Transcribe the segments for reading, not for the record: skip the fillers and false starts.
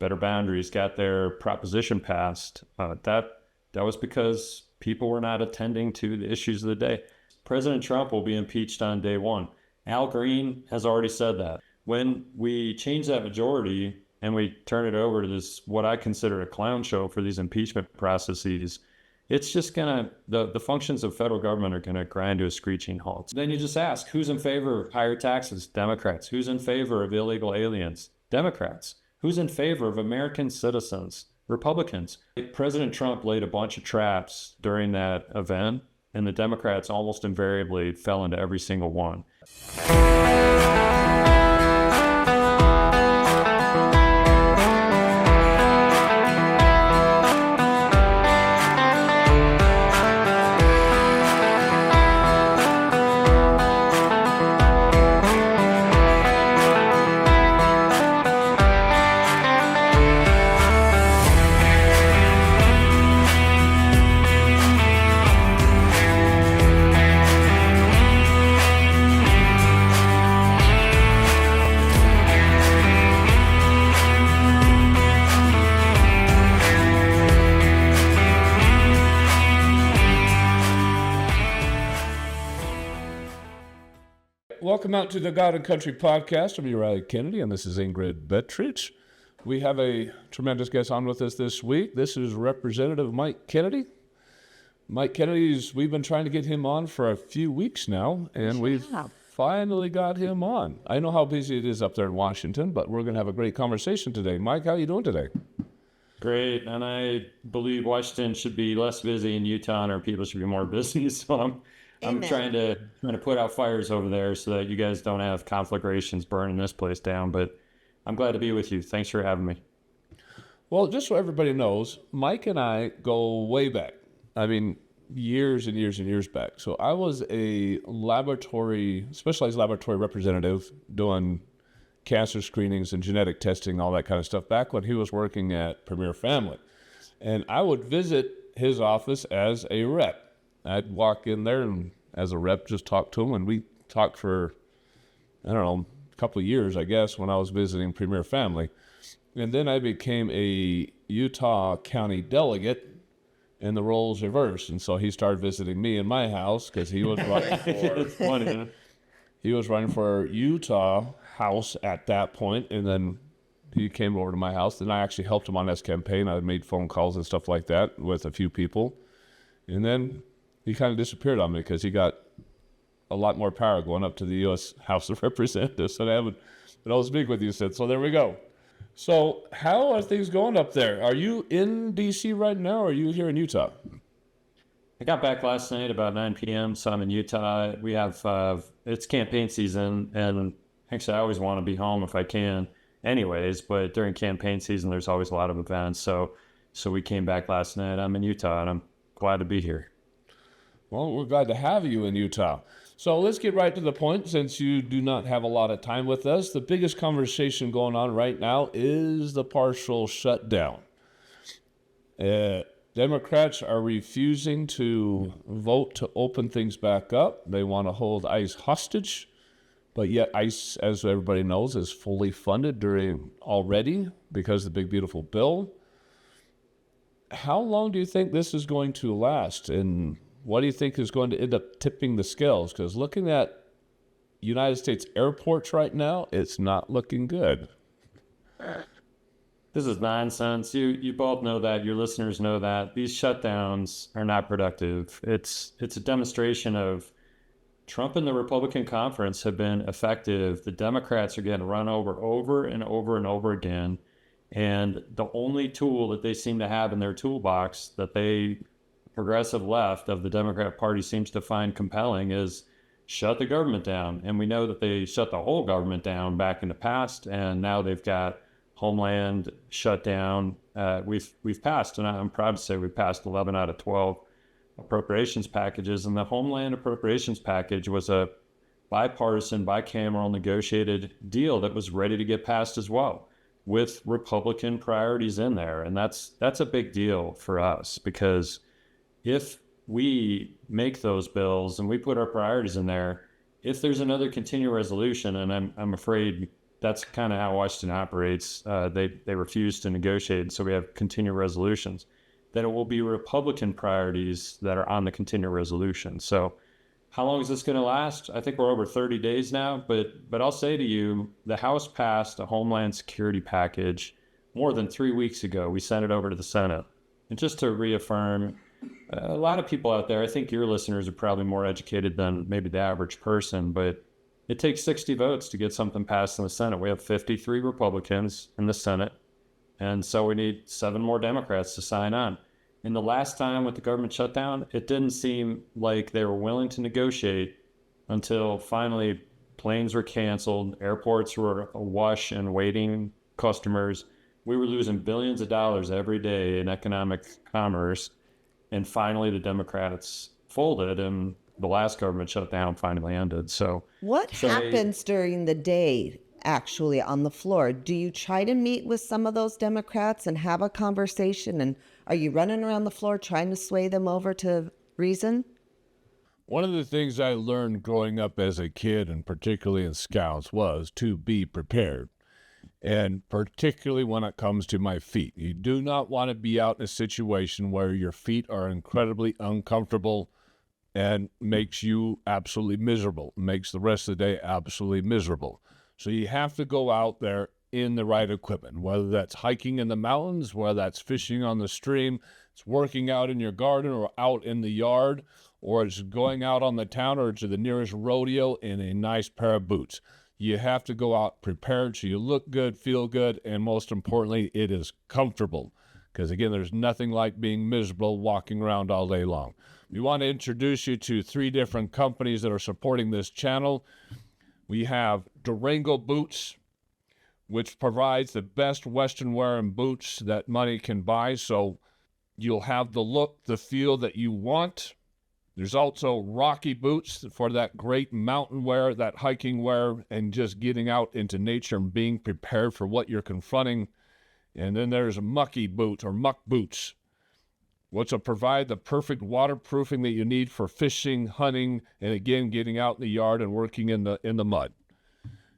better boundaries, got their proposition passed. That was because people were not attending to the issues of the day. President Trump will be impeached on day one. Al Green has already said that. When we change that majority and we turn it over to this, what I consider a clown show for these impeachment processes, it's just gonna, the functions of federal government are gonna grind to a screeching halt. Then you just ask, who's in favor of higher taxes? Democrats. Who's in favor of illegal aliens? Democrats. Who's in favor of American citizens? Republicans. President Trump laid a bunch of traps during that event, and the Democrats almost invariably fell into every single one. Welcome out to the God and Country podcast. I'm Gerrymandered Kennedy, and this is Ingrid Bettridge. We have a tremendous guest on with us this week. This is Representative Mike Kennedy. Mike Kennedy's, we've been trying to get him on for a few weeks now, and we've finally got him on. I know how busy it is up there in Washington, but we're going to have a great conversation today. Mike, how are you doing today? Great, and I believe Washington should be less busy and Utah and our people should be more busy, so I'm trying to put out fires over there so that you guys don't have conflagrations burning this place down, but I'm glad to be with you. Thanks for having me. Well, just so everybody knows, Mike and I go way back. I mean, years and years and years back. So I was a specialized laboratory representative doing cancer screenings and genetic testing, all that kind of stuff, back when he was working at Premier Family. And I would visit his office as a rep. I'd walk in there and as a rep just talk to him, and we talked for, I don't know, a couple of years, I guess, when I was visiting Premier Family. And then I became a Utah County delegate, and the roles reversed. And so he started visiting me in my house because he was running for Utah House at that point, and then he came over to my house, and I actually helped him on his campaign. I made phone calls and stuff like that with a few people. And then he kind of disappeared on me because he got a lot more power going up to the U.S. House of Representatives. And I haven't been able to speak with you since. So there we go. So how are things going up there? Are you in D.C. right now, or are you here in Utah? I got back last night about 9 p.m., so I'm in Utah. We have, it's campaign season, and actually I always want to be home if I can anyways, but during campaign season, there's always a lot of events. So we came back last night. I'm in Utah, and I'm glad to be here. Well, we're glad to have you in Utah. So let's get right to the point, since you do not have a lot of time with us. The biggest conversation going on right now is the partial shutdown. Democrats are refusing to vote to open things back up. They want to hold ICE hostage, but yet ICE, as everybody knows, is fully funded already because of the big, beautiful bill. How long do you think this is going to last, and what do you think is going to end up tipping the scales? Because looking at United States airports right now, it's not looking good. This is nonsense. You both know that. Your listeners know that. These shutdowns are not productive. It's a demonstration of Trump and the Republican conference have been effective. The Democrats are getting run over and over and over again. And the only tool that they seem to have in their toolbox that the progressive left of the Democrat Party seems to find compelling is shut the government down. And we know that they shut the whole government down back in the past, and now they've got Homeland shutdown. We've passed, and I'm proud to say we passed 11 out of 12 appropriations packages, and the Homeland appropriations package was a bipartisan, bicameral negotiated deal that was ready to get passed as well, with Republican priorities in there. And that's a big deal for us, because if we make those bills and we put our priorities in there, if there's another continuing resolution, and I'm afraid that's kind of how Washington operates. They refuse to negotiate, so we have continuing resolutions. That it will be Republican priorities that are on the continuing resolution. So how long is this going to last? I think we're over 30 days now, but I'll say to you, the House passed a Homeland Security package more than 3 weeks ago. We sent it over to the Senate. And just to reaffirm, a lot of people out there, I think your listeners are probably more educated than maybe the average person, but it takes 60 votes to get something passed in the Senate. We have 53 Republicans in the Senate, and so we need 7 more Democrats to sign on. And the last time with the government shutdown, it didn't seem like they were willing to negotiate until finally planes were canceled, airports were awash and waiting customers. We were losing billions of dollars every day in economic commerce. And finally, the Democrats folded, and the last government shutdown finally ended. So, what happens during the day, actually, on the floor? Do you try to meet with some of those Democrats and have a conversation? And are you running around the floor trying to sway them over to reason? One of the things I learned growing up as a kid, and particularly in Scouts, was to be prepared. And particularly when it comes to my feet. You do not want to be out in a situation where your feet are incredibly uncomfortable and makes you absolutely miserable, makes the rest of the day absolutely miserable. So you have to go out there in the right equipment, whether that's hiking in the mountains, whether that's fishing on the stream, it's working out in your garden or out in the yard, or it's going out on the town or to the nearest rodeo in a nice pair of boots. You have to go out prepared so you look good, feel good, and most importantly, it is comfortable. Because again, there's nothing like being miserable walking around all day long. We want to introduce you to 3 different companies that are supporting this channel. We have Durango Boots, which provides the best Western wear and boots that money can buy. So you'll have the look, the feel that you want. There's also Rocky Boots for that great mountain wear, that hiking wear, and just getting out into nature and being prepared for what you're confronting. And then there's Mucky Boots or Muck Boots, which will provide the perfect waterproofing that you need for fishing, hunting, and again, getting out in the yard and working in the mud.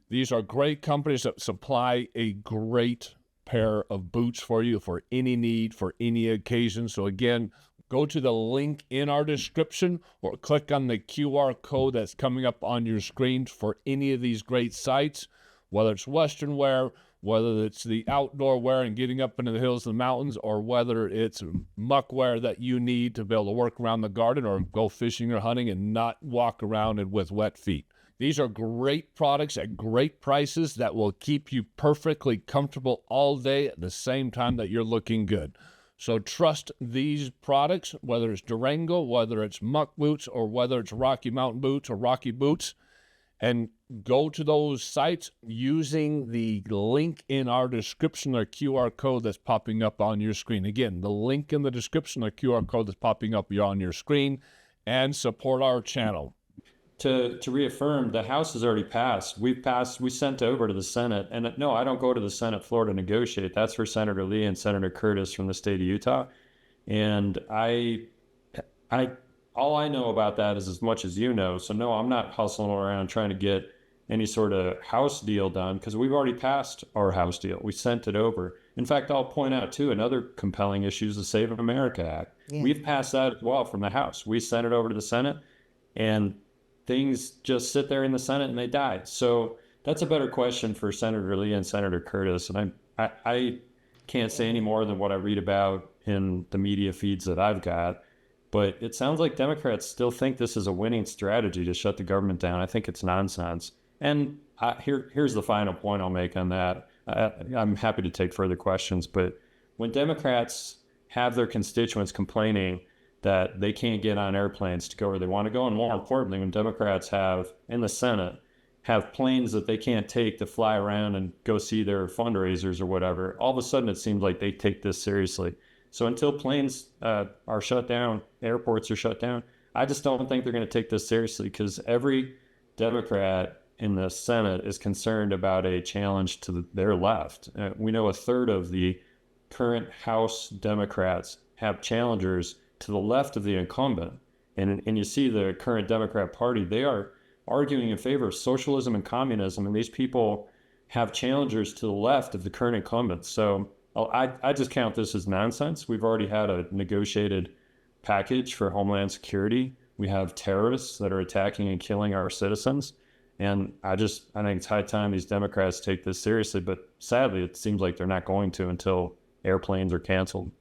These are great companies that supply a great pair of boots for you for any need, for any occasion. So again, go to the link in our description or click on the QR code that's coming up on your screen for any of these great sites, whether it's Western wear, whether it's the outdoor wear and getting up into the hills and the mountains, or whether it's muck wear that you need to be able to work around the garden or go fishing or hunting and not walk around with wet feet. These are great products at great prices that will keep you perfectly comfortable all day at the same time that you're looking good. So trust these products, whether it's Durango, whether it's Muck Boots, or whether it's Rocky Mountain Boots or Rocky Boots, and go to those sites using the link in our description or QR code that's popping up on your screen. Again, the link in the description or QR code that's popping up on your screen, and support our channel. To reaffirm, the House has already passed. We sent over to the Senate. And no, I don't go to the Senate floor to negotiate. That's for Senator Lee and Senator Curtis from the state of Utah. And all I know about that is as much as you know. So no, I'm not hustling around trying to get any sort of House deal done because we've already passed our House deal. We sent it over. In fact, I'll point out too, another compelling issue is the Save America Act. Yeah. We've passed that as well from the House. We sent it over to the Senate, and things just sit there in the Senate and they die. So that's a better question for Senator Lee and Senator Curtis. And I can't say any more than what I read about in the media feeds that I've got. But it sounds like Democrats still think this is a winning strategy to shut the government down. I think it's nonsense. And here's the final point I'll make on that. I'm happy to take further questions. But when Democrats have their constituents complaining that they can't get on airplanes to go where they want to go, and more importantly, when Democrats have, in the Senate, have planes that they can't take to fly around and go see their fundraisers or whatever, all of a sudden it seems like they take this seriously. So until planes are shut down, airports are shut down, I just don't think they're going to take this seriously because every Democrat in the Senate is concerned about a challenge to their left. We know a third of the current House Democrats have challengers to the left of the incumbent. And you see the current Democrat Party, they are arguing in favor of socialism and communism. And these people have challengers to the left of the current incumbents. So I just count this as nonsense. We've already had a negotiated package for Homeland Security. We have terrorists that are attacking and killing our citizens. And I think it's high time these Democrats take this seriously. But sadly, it seems like they're not going to until airplanes are canceled.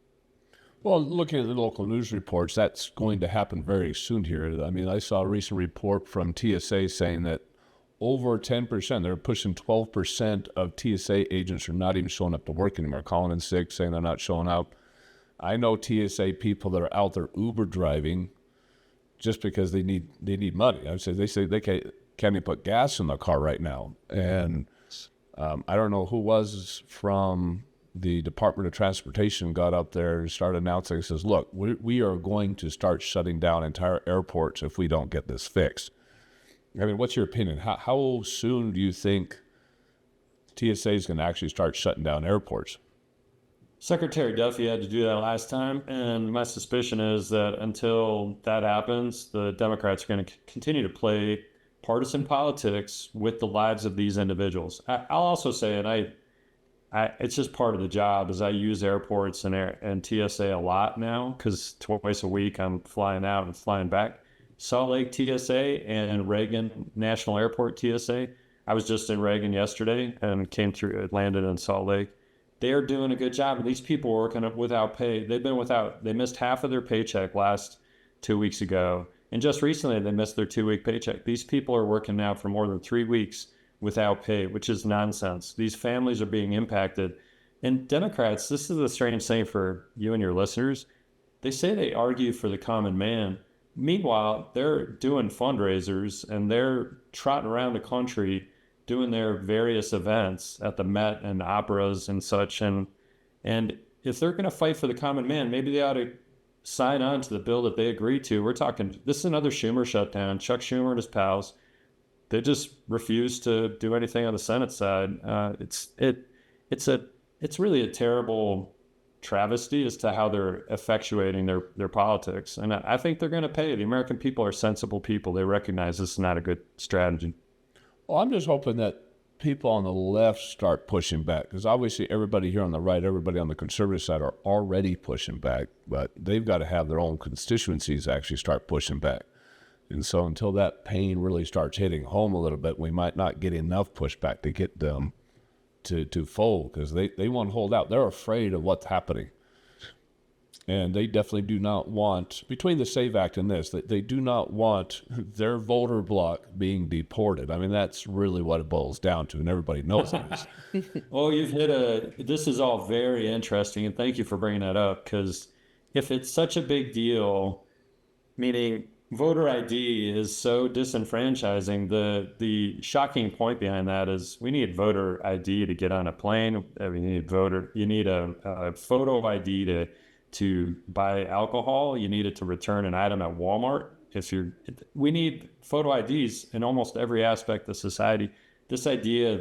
Well, looking at the local news reports, that's going to happen very soon here. I mean, I saw a recent report from TSA saying that over 10%, they're pushing 12% of TSA agents are not even showing up to work anymore, calling in sick, saying they're not showing up. I know TSA people that are out there Uber driving just because they need money. They say they can't even put gas in their car right now. And I don't know who was from the Department of Transportation got up there and started announcing, he says, look, we are going to start shutting down entire airports if we don't get this fixed. I mean, what's your opinion? How soon do you think TSA is going to actually start shutting down airports? Secretary Duffy had to do that last time, and my suspicion is that until that happens, the Democrats are going to continue to play partisan politics with the lives of these individuals. I'll also say, and it's just part of the job, is I use airports and TSA a lot now because twice a week I'm flying out and flying back. Salt Lake TSA and Reagan National Airport TSA. I was just in Reagan yesterday and landed in Salt Lake. They are doing a good job. These people are working without pay. They missed half of their paycheck last 2 weeks ago. And just recently, they missed their 2-week paycheck. These people are working now for more than 3 weeks without pay, which is nonsense. These families are being impacted. And Democrats, this is a strange thing for you and your listeners. They say they argue for the common man. Meanwhile, they're doing fundraisers and they're trotting around the country doing their various events at the Met and operas and such. And if they're going to fight for the common man, maybe they ought to sign on to the bill that they agreed to. We're talking, this is another Schumer shutdown. Chuck Schumer and his pals, they just refuse to do anything on the Senate side. It's really a terrible travesty as to how they're effectuating their politics. And I think they're going to pay. The American people are sensible people. They recognize this is not a good strategy. Well, I'm just hoping that people on the left start pushing back, because obviously everybody here on the right, everybody on the conservative side are already pushing back, but they've got to have their own constituencies actually start pushing back. And so until that pain really starts hitting home a little bit, we might not get enough pushback to get them to fold, because they won't hold out. They're afraid of what's happening. And they definitely do not want, between the SAVE Act and this, they do not want their voter bloc being deported. I mean, that's really what it boils down to, and everybody knows this. Well, this is all very interesting, and thank you for bringing that up, because if it's such a big deal, meaning voter ID is so disenfranchising, the shocking point behind that is we need voter ID to get on a plane. You need a photo ID to buy alcohol. You need it to return an item at Walmart. We need photo IDs in almost every aspect of society. This idea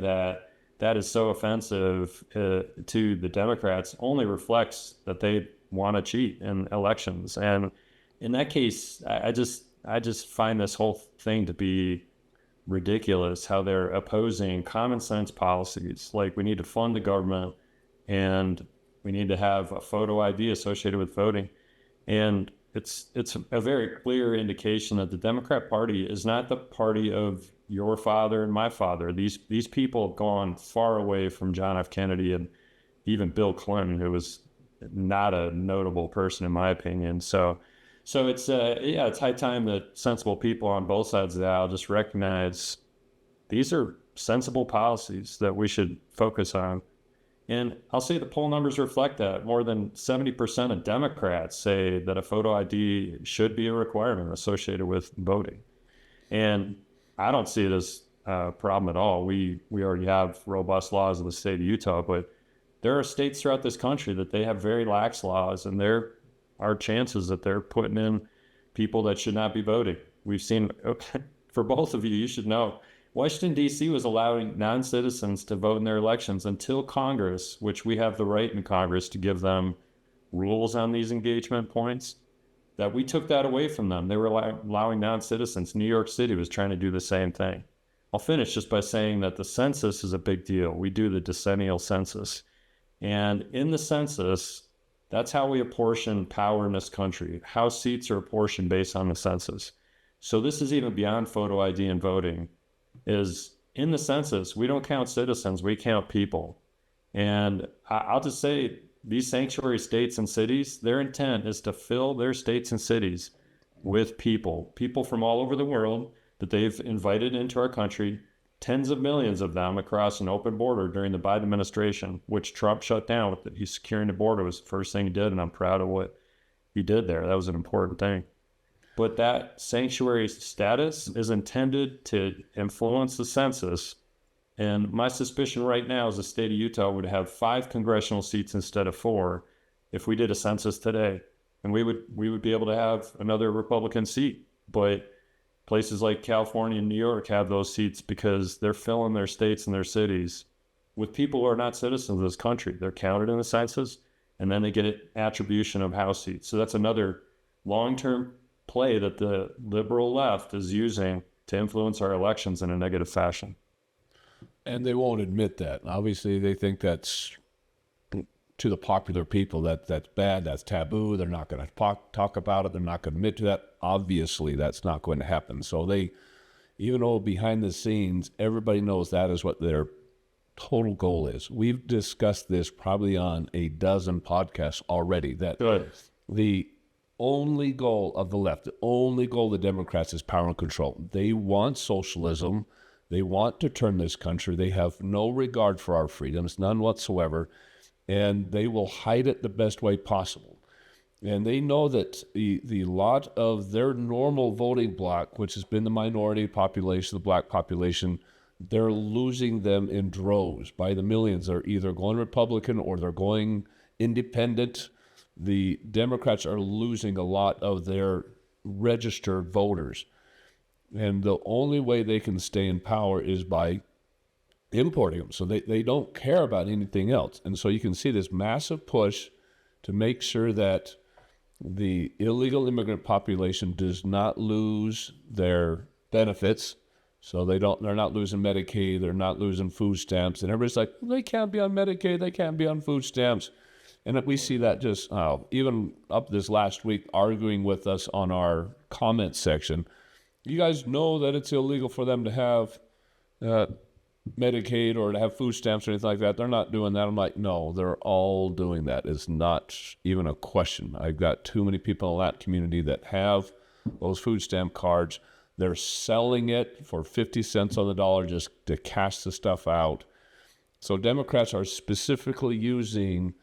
that is so offensive to the Democrats only reflects that they want to cheat in elections. And in that case, I just find this whole thing to be ridiculous, how they're opposing common sense policies. Like, we need to fund the government and we need to have a photo ID associated with voting. And it's a very clear indication that the Democrat Party is not the party of your father and my father. These people have gone far away from John F. Kennedy and even Bill Clinton, who was not a notable person in my opinion. So it's high time that sensible people on both sides of the aisle just recognize these are sensible policies that we should focus on. And I'll say the poll numbers reflect that. More than 70% of Democrats say that a photo ID should be a requirement associated with voting. And I don't see it as a problem at all. We already have robust laws in the state of Utah, but there are states throughout this country that they have very lax laws, and there are chances that they're putting in people that should not be voting. We've seen, for both of you, you should know, Washington, D.C. was allowing non-citizens to vote in their elections until Congress, which we have the right in Congress to give them rules on these engagement points, that we took that away from them. They were allowing non-citizens. New York City was trying to do the same thing. I'll finish just by saying that the census is a big deal. We do the decennial census. And in the census, that's how we apportion power in this country. House seats are apportioned based on the census. So this is even beyond photo ID and voting. Is in the census, we don't count citizens, we count people. And I'll just say, these sanctuary states and cities, their intent is to fill their states and cities with people from all over the world that they've invited into our country, tens of millions of them across an open border during the Biden administration, which Trump shut down. He's securing the border was the first thing he did, and I'm proud of what he did there. That was an important thing. But that sanctuary status is intended to influence the census. And my suspicion right now is the state of Utah would have 5 congressional seats instead of 4 if we did a census today. And we would be able to have another Republican seat. But places like California and New York have those seats because they're filling their states and their cities with people who are not citizens of this country. They're counted in the census, and then they get an attribution of House seats. So that's another long-term play that the liberal left is using to influence our elections in a negative fashion. And they won't admit that. Obviously, they think that's, to the popular people, that's bad, that's taboo. They're not going to talk about it. They're not going to admit to that. Obviously, that's not going to happen. So they, even though behind the scenes, everybody knows that is what their total goal is. We've discussed this probably on a dozen podcasts already, that Good. the only goal of the left, the only goal of the Democrats is power and control. They want socialism. They want to turn this country. They have no regard for our freedoms, none whatsoever, and they will hide it the best way possible. And they know that the lot of their normal voting bloc, which has been the minority population, the black population, they're losing them in droves by the millions. They're either going Republican or they're going independent. The Democrats are losing a lot of their registered voters. And the only way they can stay in power is by importing them. So they don't care about anything else. And so you can see this massive push to make sure that the illegal immigrant population does not lose their benefits. So they're not losing Medicaid, they're not losing food stamps. And everybody's like, well, they can't be on Medicaid, they can't be on food stamps. And we see that just even up this last week arguing with us on our comment section. You guys know that it's illegal for them to have Medicaid or to have food stamps or anything like that. They're not doing that. I'm like, no, they're all doing that. It's not even a question. I've got too many people in that community that have those food stamp cards. They're selling it for 50 cents on the dollar just to cash the stuff out. So Democrats are specifically using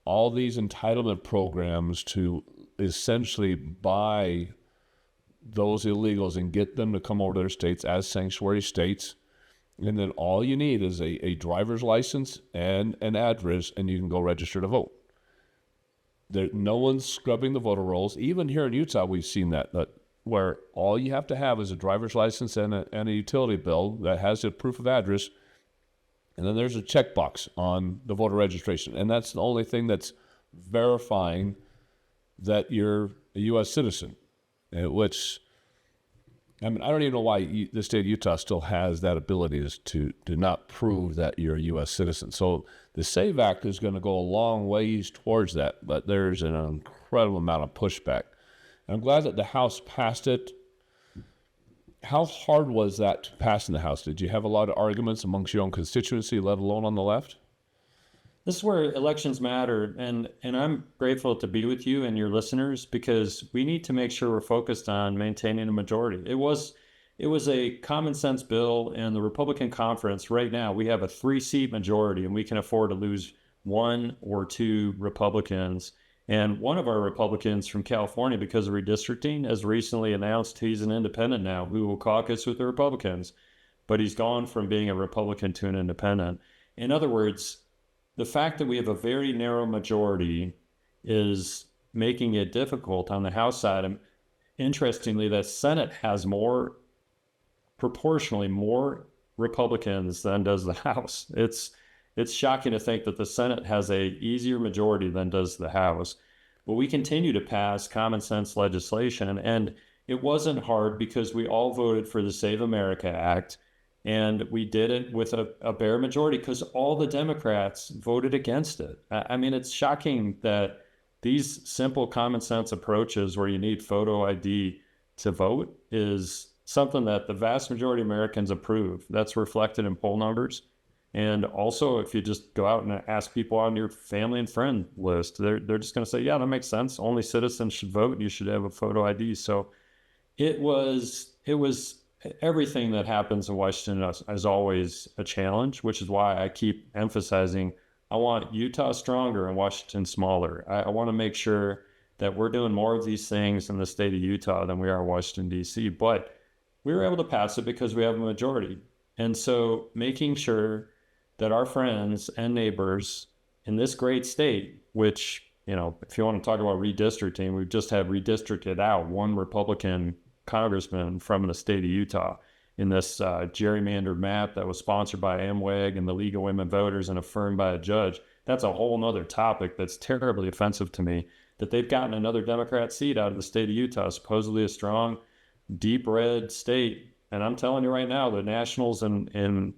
all these entitlement programs to essentially buy those illegals and get them to come over to their states as sanctuary states. And then all you need is a driver's license and an address, and you can go register to vote. No one's scrubbing the voter rolls. Even here in Utah, we've seen that where all you have to have is a driver's license and a utility bill that has a proof of address, and then there's a checkbox on the voter registration. And that's the only thing that's verifying that you're a U.S. citizen, which, I mean, I don't even know why the state of Utah still has that ability is to not prove that you're a U.S. citizen. So the SAVE Act is going to go a long ways towards that, but there's an incredible amount of pushback. And I'm glad that the House passed it. How hard was that to pass in the House? Did you have a lot of arguments amongst your own constituency, let alone on the left? This is where elections matter, and I'm grateful to be with you and your listeners because we need to make sure we're focused on maintaining a majority. It was a common sense bill, and the Republican conference right now, we have a 3-seat majority, and we can afford to lose 1 or 2 Republicans. And one of our Republicans from California, because of redistricting, has recently announced he's an independent now who will caucus with the Republicans, but he's gone from being a Republican to an independent. In other words, the fact that we have a very narrow majority is making it difficult on the House side. And interestingly, the Senate has proportionally more Republicans than does the House. It's shocking to think that the Senate has a easier majority than does the House. But we continue to pass common sense legislation. And it wasn't hard because we all voted for the Save America Act. And we did it with a bare majority because all the Democrats voted against it. I mean, it's shocking that these simple common sense approaches where you need photo ID to vote is something that the vast majority of Americans approve. That's reflected in poll numbers. And also, if you just go out and ask people on your family and friend list, they're just going to say, yeah, that makes sense. Only citizens should vote and you should have a photo ID. So it was everything that happens in Washington is always a challenge, which is why I keep emphasizing I want Utah stronger and Washington smaller. I want to make sure that we're doing more of these things in the state of Utah than we are Washington, D.C. But we were able to pass it because we have a majority. And so making sure that our friends and neighbors in this great state, which, you know, if you want to talk about redistricting, we've just had redistricted out one Republican congressman from the state of Utah in this gerrymandered map that was sponsored by MWEG and the League of Women Voters and affirmed by a judge. That's a whole nother topic that's terribly offensive to me, that they've gotten another Democrat seat out of the state of Utah, supposedly a strong, deep red state. And I'm telling you right now, the Nationals in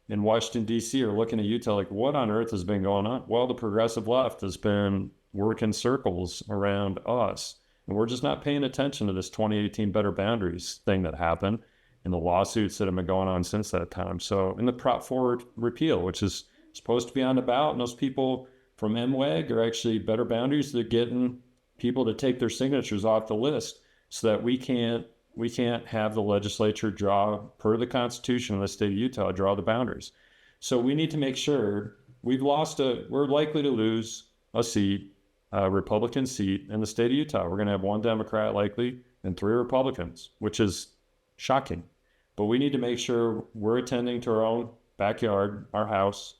Washington, D.C. are looking at Utah like, what on earth has been going on? Well, the progressive left has been working circles around us. And we're just not paying attention to this 2018 Better Boundaries thing that happened and the lawsuits that have been going on since that time. So in the Prop 4 repeal, which is supposed to be on the ballot, and those people from MWEG are actually Better Boundaries. They're getting people to take their signatures off the list so that we can't have the legislature draw, per the Constitution of the state of Utah, draw the boundaries. So we need to make sure we're likely to lose a seat, a Republican seat in the state of Utah. We're going to have one Democrat likely and 3 Republicans, which is shocking. But we need to make sure we're attending to our own backyard, our house,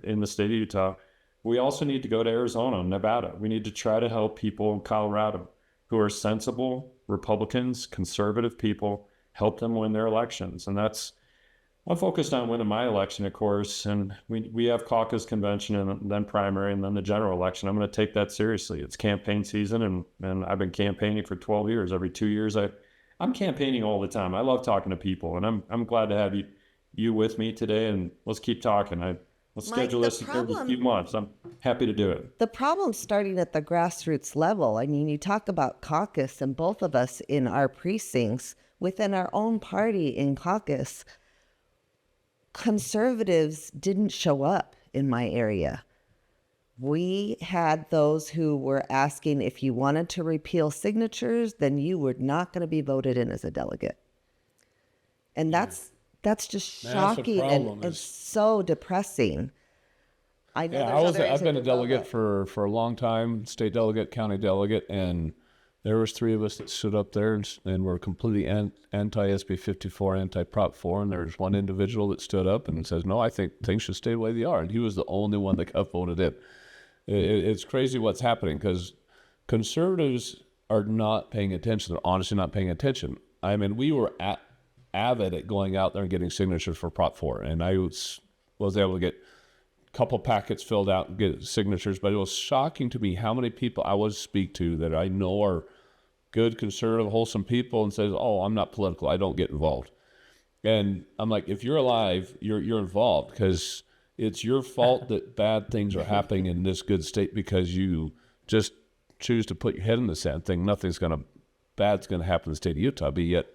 in the state of Utah. We also need to go to Arizona and Nevada. We need to try to help people in Colorado who are sensible Republicans, conservative people, help them win their elections. And I'm focused on winning my election, of course, and we have caucus convention and then primary and then the general election. I'm going to take that seriously. It's campaign season, and I've been campaigning for 12 years. Every 2 years, I'm campaigning all the time. I love talking to people, and I'm glad to have you with me today, and let's keep talking. Let's schedule this in a few months. I'm happy to do it. The problem's starting at the grassroots level. I mean, you talk about caucus, and both of us in our precincts, within our own party in caucus, conservatives didn't show up in my area. We had those who were asking if you wanted to repeal signatures, then you were not going to be voted in as a delegate. And that's just shocking and so depressing. I know. I've been a delegate for a long time, state delegate, county delegate, and there was 3 of us that stood up there and were completely anti-SB 54, anti-Prop 4, and there's one individual that stood up and says, no, I think things should stay the way they are, and he was the only one that got voted in. It's crazy what's happening because conservatives are not paying attention. They're honestly not paying attention. I mean, we were avid at going out there and getting signatures for Prop 4, and I was able to get a couple packets filled out and get signatures, but it was shocking to me how many people I would speak to that I know are good, conservative, wholesome people and says, oh, I'm not political, I don't get involved. And I'm like, if you're alive, you're involved because it's your fault that bad things are happening in this good state because you just choose to put your head in the sand, think bad's going to happen in the state of Utah, but yet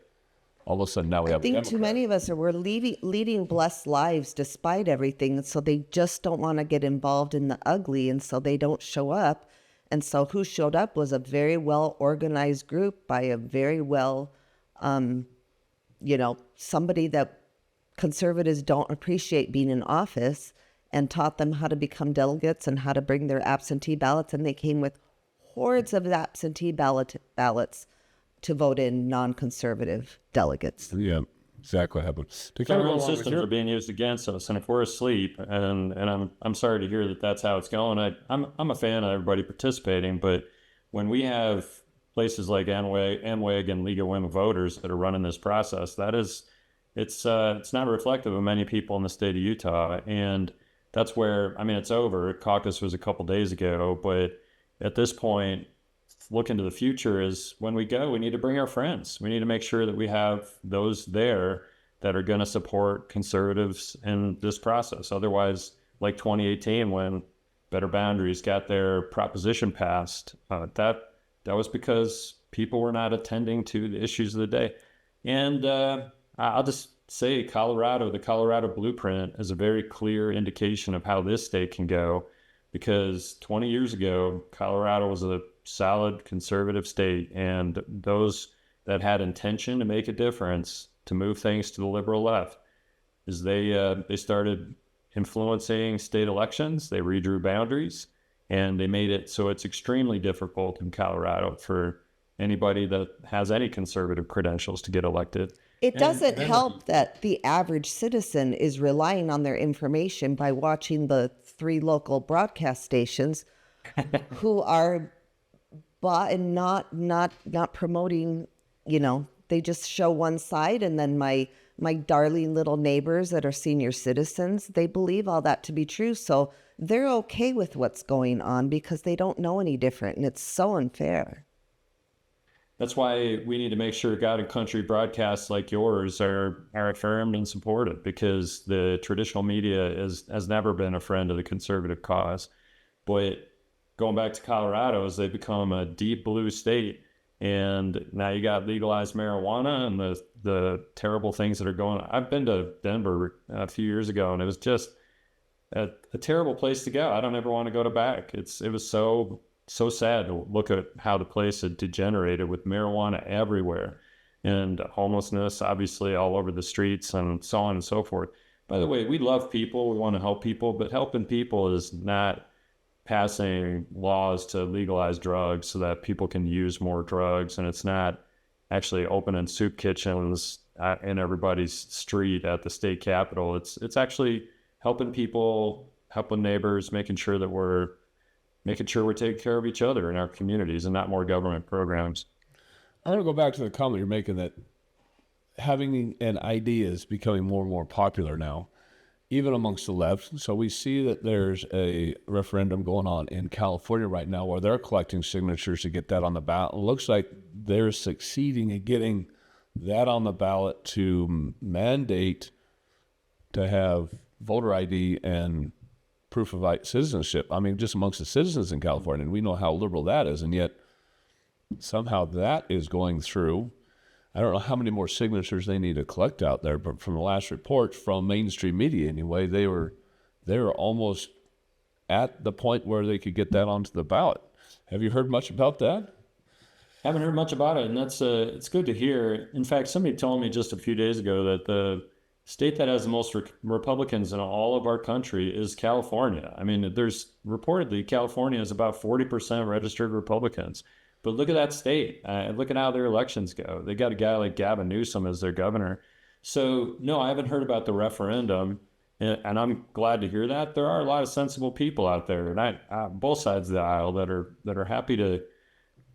all of a sudden now we have a Democrat. I think too many of us we're leading blessed lives despite everything, and so they just don't want to get involved in the ugly, and so they don't show up. And so who showed up was a very well organized group by a very well, somebody that conservatives don't appreciate being in office, and taught them how to become delegates and how to bring their absentee ballots, and they came with hordes of absentee ballots to vote in non-conservative delegates. Yeah, exactly what happened. Our own systems are being used against us, and if we're asleep, and I'm sorry to hear that that's how it's going. I'm a fan of everybody participating, but when we have places like MWEG and League of Women Voters that are running this process, it's not reflective of many people in the state of Utah, and that's where it's over. Caucus was a couple days ago, but at this point, look into the future is when we go, we need to bring our friends. We need to make sure that we have those there that are going to support conservatives in this process. Otherwise, like 2018, when Better Boundaries got their proposition passed, that was because people were not attending to the issues of the day. And I'll just say Colorado, the Colorado blueprint is a very clear indication of how this state can go, because 20 years ago, Colorado was a solid conservative state, and those that had intention to make a difference, to move things to the liberal left, is they started influencing state elections. They redrew boundaries, and they made it so it's extremely difficult in Colorado for anybody that has any conservative credentials to get elected. It doesn't help that the average citizen is relying on their information by watching the 3 local broadcast stations who are bought and not promoting, they just show one side, and then my darling little neighbors that are senior citizens, they believe all that to be true. So they're okay with what's going on because they don't know any different, and it's so unfair. That's why we need to make sure God and country broadcasts like yours are affirmed and supported, because the traditional media has never been a friend of the conservative cause. But going back to Colorado, as they become a deep blue state, and now you got legalized marijuana and the terrible things that are going on. I've been to Denver a few years ago, and it was just a terrible place to go. I don't ever want to go back. It was so sad to look at how the place had degenerated, with marijuana everywhere and homelessness obviously all over the streets and so on and so forth. By the way, we love people, we want to help people, but helping people is not passing laws to legalize drugs so that people can use more drugs, and it's not actually opening soup kitchens in everybody's street at the state capitol. It's actually helping people, helping neighbors, making sure we're taking care of each other in our communities, and not more government programs. I want to go back to the comment you're making that having an idea is becoming more and more popular now, even amongst the left. So we see that there's a referendum going on in California right now where they're collecting signatures to get that on the ballot. It looks like they're succeeding in getting that on the ballot to mandate to have voter ID and proof of citizenship. I mean, just amongst the citizens in California, and we know how liberal that is, and yet somehow that is going through. I don't know how many more signatures they need to collect out there, but from the last report from mainstream media anyway, they were almost at the point where they could get that onto the ballot. Have you heard much about that? Haven't heard much about it, and that's it's good to hear. In fact, somebody told me just a few days ago that the state that has the most Republicans in all of our country is California. I mean, there's reportedly California is about 40% registered Republicans. But look at that state. Look at how their elections go. They got a guy like Gavin Newsom as their governor. So, no, I haven't heard about the referendum, and I'm glad to hear that. There are a lot of sensible people out there, and both sides of the aisle that are happy to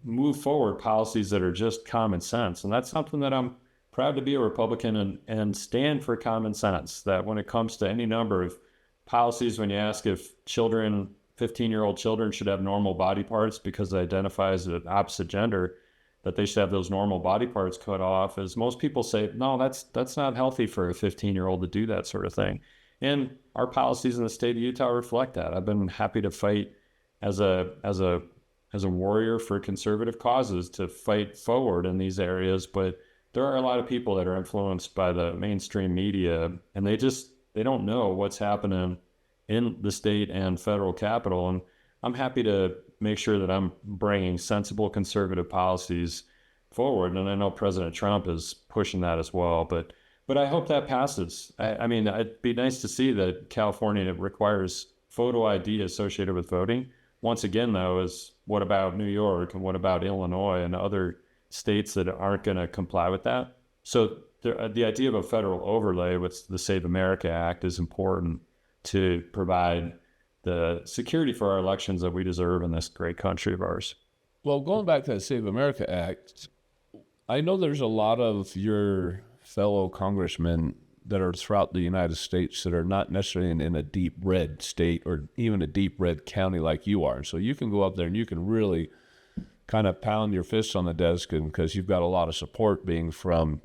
move forward policies that are just common sense. And that's something that I'm proud to be a Republican and stand for common sense, that when it comes to any number of policies, when you ask if 15-year-old children should have normal body parts because they identify as the opposite gender, that they should have those normal body parts cut off, as most people say, no, that's not healthy for a 15-year-old to do that sort of thing. And our policies in the state of Utah reflect that. I've been happy to fight as a warrior for conservative causes, to fight forward in these areas, but there are a lot of people that are influenced by the mainstream media, and they don't know what's happening in the state and federal capital. And I'm happy to make sure that I'm bringing sensible conservative policies forward. And I know President Trump is pushing that as well, but I hope that passes. I mean, it'd be nice to see that California requires photo ID associated with voting. Once again, though, is what about New York, and what about Illinois and other states that aren't going to comply with that? So the idea of a federal overlay with the Save America Act is important to provide the security for our elections that we deserve in this great country of ours. Well, going back to the Save America Act, I know there's a lot of your fellow congressmen that are throughout the United States that are not necessarily in a deep red state or even a deep red county like you are. So you can go up there and you can really kind of pound your fists on the desk, and because you've got a lot of support being from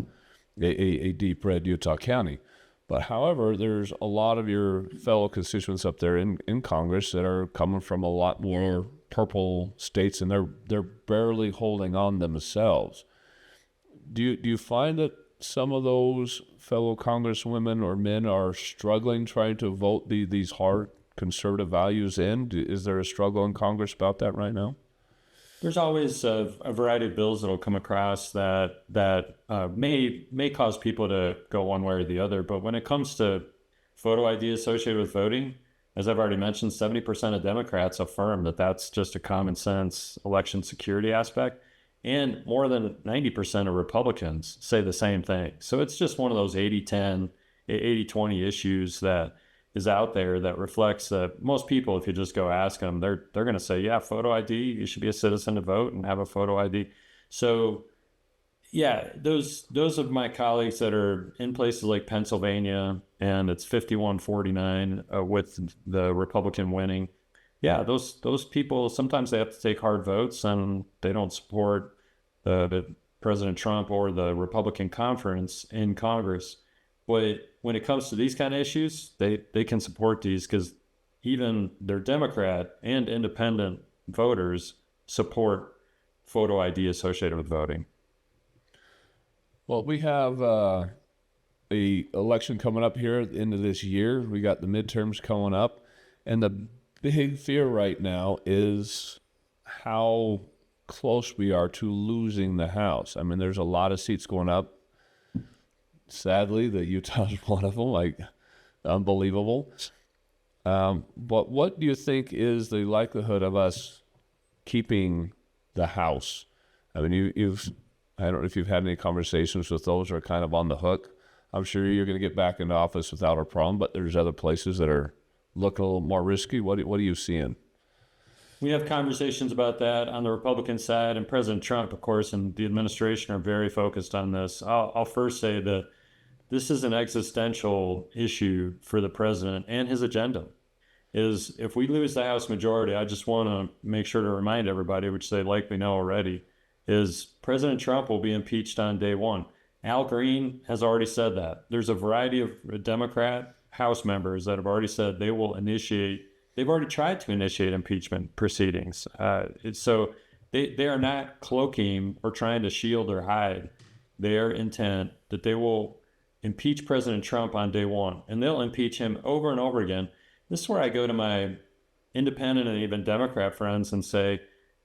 a deep red Utah county. But however, there's a lot of your fellow constituents up there in Congress that are coming from a lot more purple states, and they're barely holding on themselves. Do you find that some of those fellow congresswomen or men are struggling trying to vote these hard conservative values in? Is there a struggle in Congress about that right now? There's always a variety of bills that will come across that may cause people to go one way or the other. But when it comes to photo ID associated with voting, as I've already mentioned, 70% of Democrats affirm that that's just a common sense election security aspect. And more than 90% of Republicans say the same thing. So it's just one of those 80-10, 80-20 issues that is out there that reflects that most people, if you just go ask them, they're going to say, yeah, photo ID, you should be a citizen to vote and have a photo ID. So yeah, those of my colleagues that are in places like Pennsylvania, and it's 51-49 with the Republican winning. Yeah, those people, sometimes they have to take hard votes and they don't support the President Trump or the Republican conference in Congress. But when it comes to these kind of issues, they can support these because even their Democrat and independent voters support photo ID associated with voting. Well, we have a election coming up here at the end of this year. We got the midterms coming up, and the big fear right now is how close we are to losing the House. I mean, there's a lot of seats going up. Sadly, the Utah's one of them, like unbelievable. But what do you think is the likelihood of us keeping the House? I mean, I don't know if you've had any conversations with those who are kind of on the hook. I'm sure you're going to get back into office without a problem, but there's other places that are looking a little more risky. What are you seeing? We have conversations about that on the Republican side, and President Trump, of course, and the administration are very focused on this. I'll first say that this is an existential issue for the president and his agenda. Is if we lose the House majority, I just want to make sure to remind everybody, which they likely know already, is President Trump will be impeached on day one. Al Green has already said that. There's a variety of Democrat House members that have already said they will initiate. They've already tried to initiate impeachment proceedings. So they are not cloaking or trying to shield or hide their intent that they will impeach President Trump on day one. And they'll impeach him over and over again. This is where I go to my independent and even Democrat friends and say,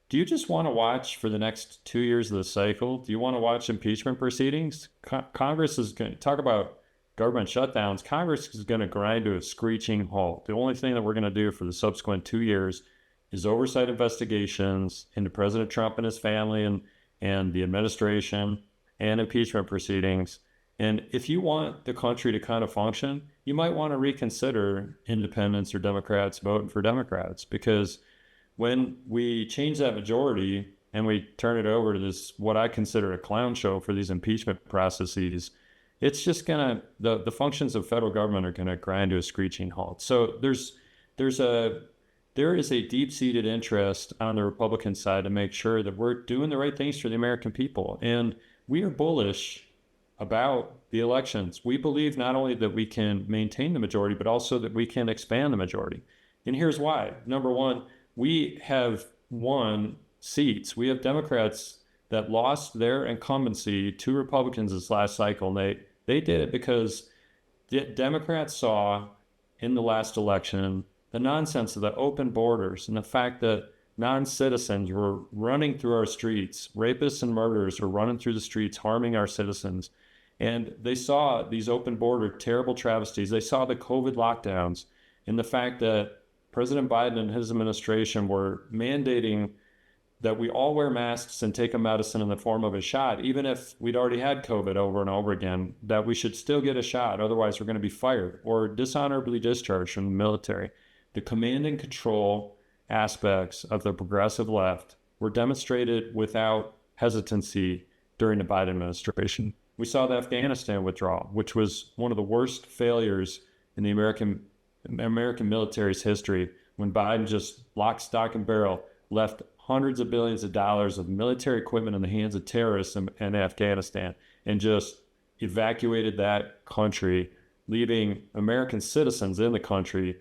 do you just want to watch for the next 2 years of the cycle? Do you want to watch impeachment proceedings? Congress is going to talk about government shutdowns. Congress is going to grind to a screeching halt. The only thing that we're going to do for the subsequent 2 years is oversight investigations into President Trump and his family and the administration and impeachment proceedings. And if you want the country to kind of function, you might want to reconsider independents or Democrats voting for Democrats, because when we change that majority and we turn it over to this, what I consider a clown show for these impeachment processes, it's just gonna, the functions of federal government are gonna grind to a screeching halt. So there is a deep-seated interest on the Republican side to make sure that we're doing the right things for the American people. And we are bullish about the elections. We believe not only that we can maintain the majority, but also that we can expand the majority. And here's why. Number one, we have won seats. We have Democrats that lost their incumbency to Republicans this last cycle. And they did it because Democrats saw in the last election the nonsense of the open borders and the fact that non-citizens were running through our streets. Rapists and murderers were running through the streets, harming our citizens. And they saw these open border terrible travesties. They saw the COVID lockdowns and the fact that President Biden and his administration were mandating that we all wear masks and take a medicine in the form of a shot, even if we'd already had COVID over and over again, that we should still get a shot. Otherwise, we're going to be fired or dishonorably discharged from the military. The command and control aspects of the progressive left were demonstrated without hesitancy during the Biden administration. We saw the Afghanistan withdrawal, which was one of the worst failures in the American military's history, when Biden just lock, stock, and barrel left hundreds of billions of dollars of military equipment in the hands of terrorists in Afghanistan and just evacuated that country, leaving American citizens in the country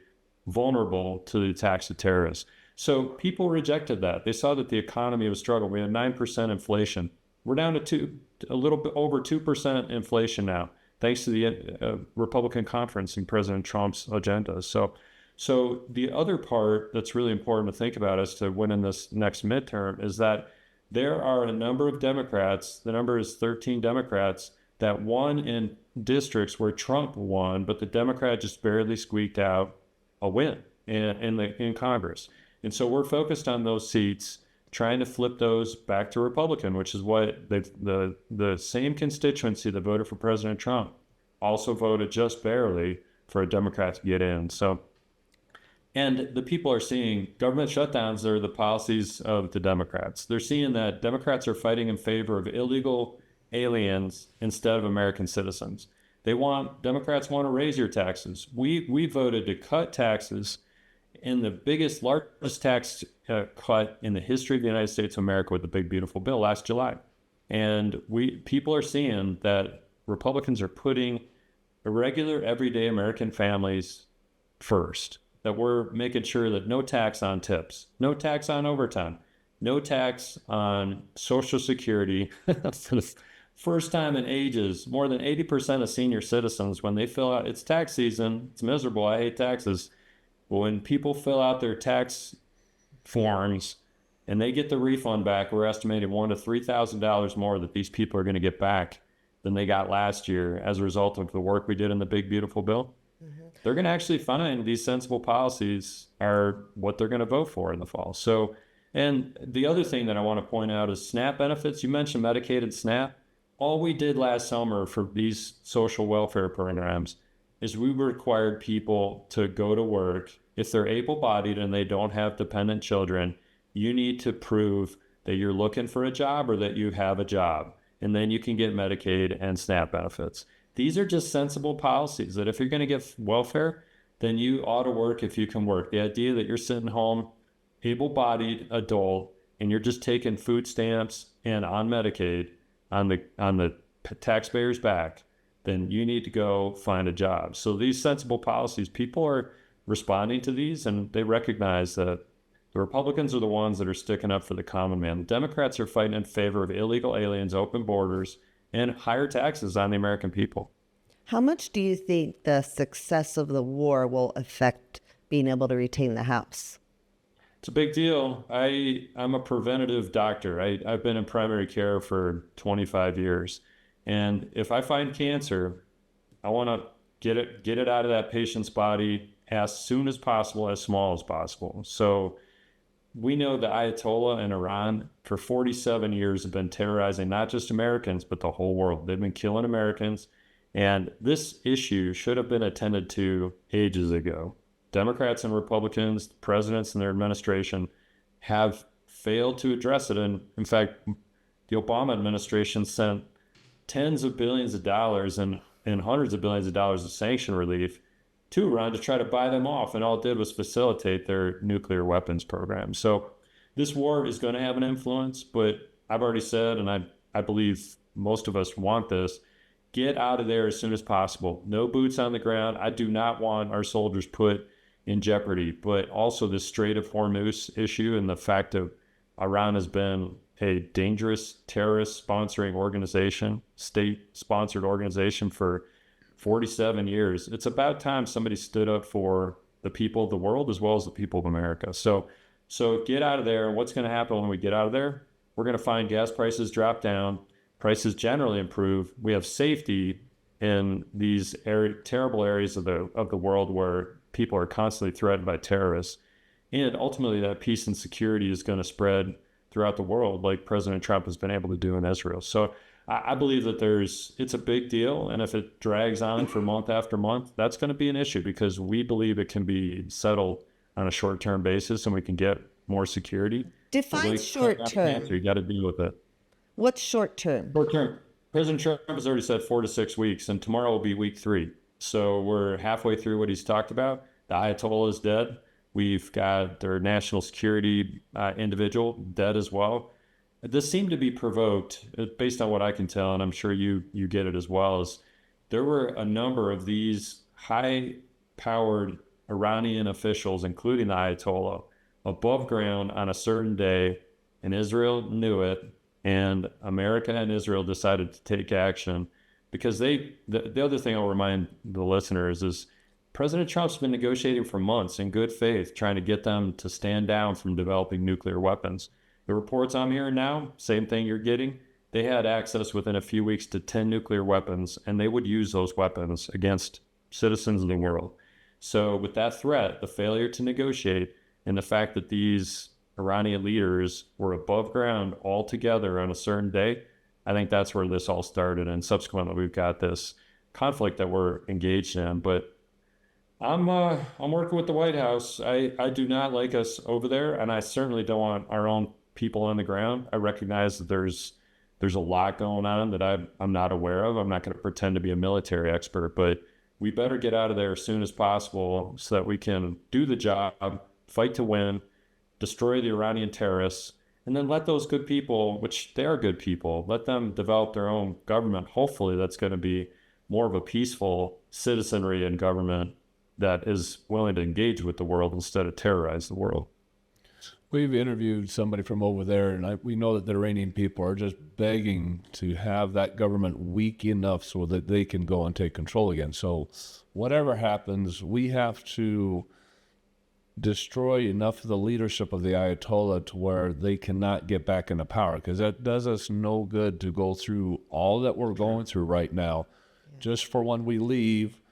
vulnerable to the attacks of terrorists. So people rejected that. They saw that the economy was struggling. We had 9% inflation. We're down to a little bit over 2% inflation now, thanks to the Republican conference and President Trump's agenda. So the other part that's really important to think about as to winning this next midterm is that there are a number of Democrats, the number is 13 Democrats, that won in districts where Trump won, but the Democrat just barely squeaked out a win in Congress. And so we're focused on those seats, trying to flip those back to Republican, which is what the same constituency that voted for President Trump also voted just barely for a Democrat to get in. So, and the people are seeing government shutdowns are the policies of the Democrats. They're seeing that Democrats are fighting in favor of illegal aliens instead of American citizens. Democrats want to raise your taxes. We voted to cut taxes in the largest tax cut in the history of the United States of America with the Big Beautiful Bill last July. And people are seeing that Republicans are putting regular, everyday American families first, that we're making sure that no tax on tips, no tax on overtime, no tax on Social Security. For the first time in ages, more than 80% of senior citizens, when they fill out, it's tax season, it's miserable, I hate taxes. But when people fill out their tax forms and they get the refund back, we're estimating $1,000 to $3,000 more that these people are going to get back than they got last year as a result of the work we did in the Big Beautiful Bill. They're going to actually find these sensible policies are what they're going to vote for in the fall. So, and the other thing that I want to point out is SNAP benefits. You mentioned Medicaid and SNAP. All we did last summer for these social welfare programs is we required people to go to work. If they're able-bodied and they don't have dependent children, you need to prove that you're looking for a job or that you have a job, and then you can get Medicaid and SNAP benefits. These are just sensible policies that if you're going to get welfare, then you ought to work if you can work. The idea that you're sitting home, able-bodied adult, and you're just taking food stamps and on Medicaid on the taxpayer's back, then you need to go find a job. So these sensible policies, people are responding to these, and they recognize that the Republicans are the ones that are sticking up for the common man. The Democrats are fighting in favor of illegal aliens, open borders, and higher taxes on the American people. How much do you think the success of the war will affect being able to retain the House? It's a big deal. I'm a preventative doctor. I've been in primary care for 25 years. And if I find cancer, I want to get it out of that patient's body as soon as possible, as small as possible. So we know the Ayatollah in Iran for 47 years have been terrorizing not just Americans, but the whole world. They've been killing Americans. And this issue should have been attended to ages ago. Democrats and Republicans, presidents and their administration have failed to address it. And in fact, the Obama administration sent tens of billions of dollars and hundreds of billions of dollars of sanction relief to Iran to try to buy them off. And all it did was facilitate their nuclear weapons program. So this war is going to have an influence, but I've already said, and I believe most of us want this, get out of there as soon as possible. No boots on the ground. I do not want our soldiers put in jeopardy, but also the Strait of Hormuz issue and the fact that Iran has been a dangerous terrorist sponsoring organization, state-sponsored organization for 47 years. It's about time somebody stood up for the people of the world as well as the people of America. So get out of there. And what's going to happen when we get out of there? We're going to find gas prices drop down, prices generally improve. We have safety in these terrible areas of the world where people are constantly threatened by terrorists. And ultimately that peace and security is going to spread throughout the world like President Trump has been able to do in Israel. So I believe that it's a big deal. And if it drags on for month after month, that's going to be an issue because we believe it can be settled on a short-term basis and we can get more security. Define short-term. You got to deal with it. What's short-term? Short-term. President Trump has already said 4 to 6 weeks, and tomorrow will be week 3. So we're halfway through what he's talked about. The Ayatollah is dead. We've got their national security individual dead as well. this seemed to be provoked based on what I can tell, and I'm sure you get it as well. Is there were a number of these high-powered Iranian officials, including the Ayatollah, above ground on a certain day, and Israel knew it, and America and Israel decided to take action because the other thing I'll remind the listeners is President Trump's been negotiating for months in good faith, trying to get them to stand down from developing nuclear weapons. The reports I'm hearing now, same thing you're getting. They had access within a few weeks to 10 nuclear weapons, and they would use those weapons against citizens of the world. So with that threat, the failure to negotiate, and the fact that these Iranian leaders were above ground all together on a certain day, I think that's where this all started. And subsequently, we've got this conflict that we're engaged in. But I'm working with the White House. I do not like us over there, and I certainly don't want our own people on the ground. I recognize that there's a lot going on that I'm not aware of. I'm not going to pretend to be a military expert, but we better get out of there as soon as possible so that we can do the job, fight to win, destroy the Iranian terrorists, and then let those good people, which they are good people, let them develop their own government. Hopefully that's going to be more of a peaceful citizenry and government that is willing to engage with the world instead of terrorize the world. We've interviewed somebody from over there, and we know that the Iranian people are just begging to have that government weak enough so that they can go and take control again. So whatever happens, we have to destroy enough of the leadership of the Ayatollah to where they cannot get back into power, because that does us no good to go through all that we're going through right now just for when we leave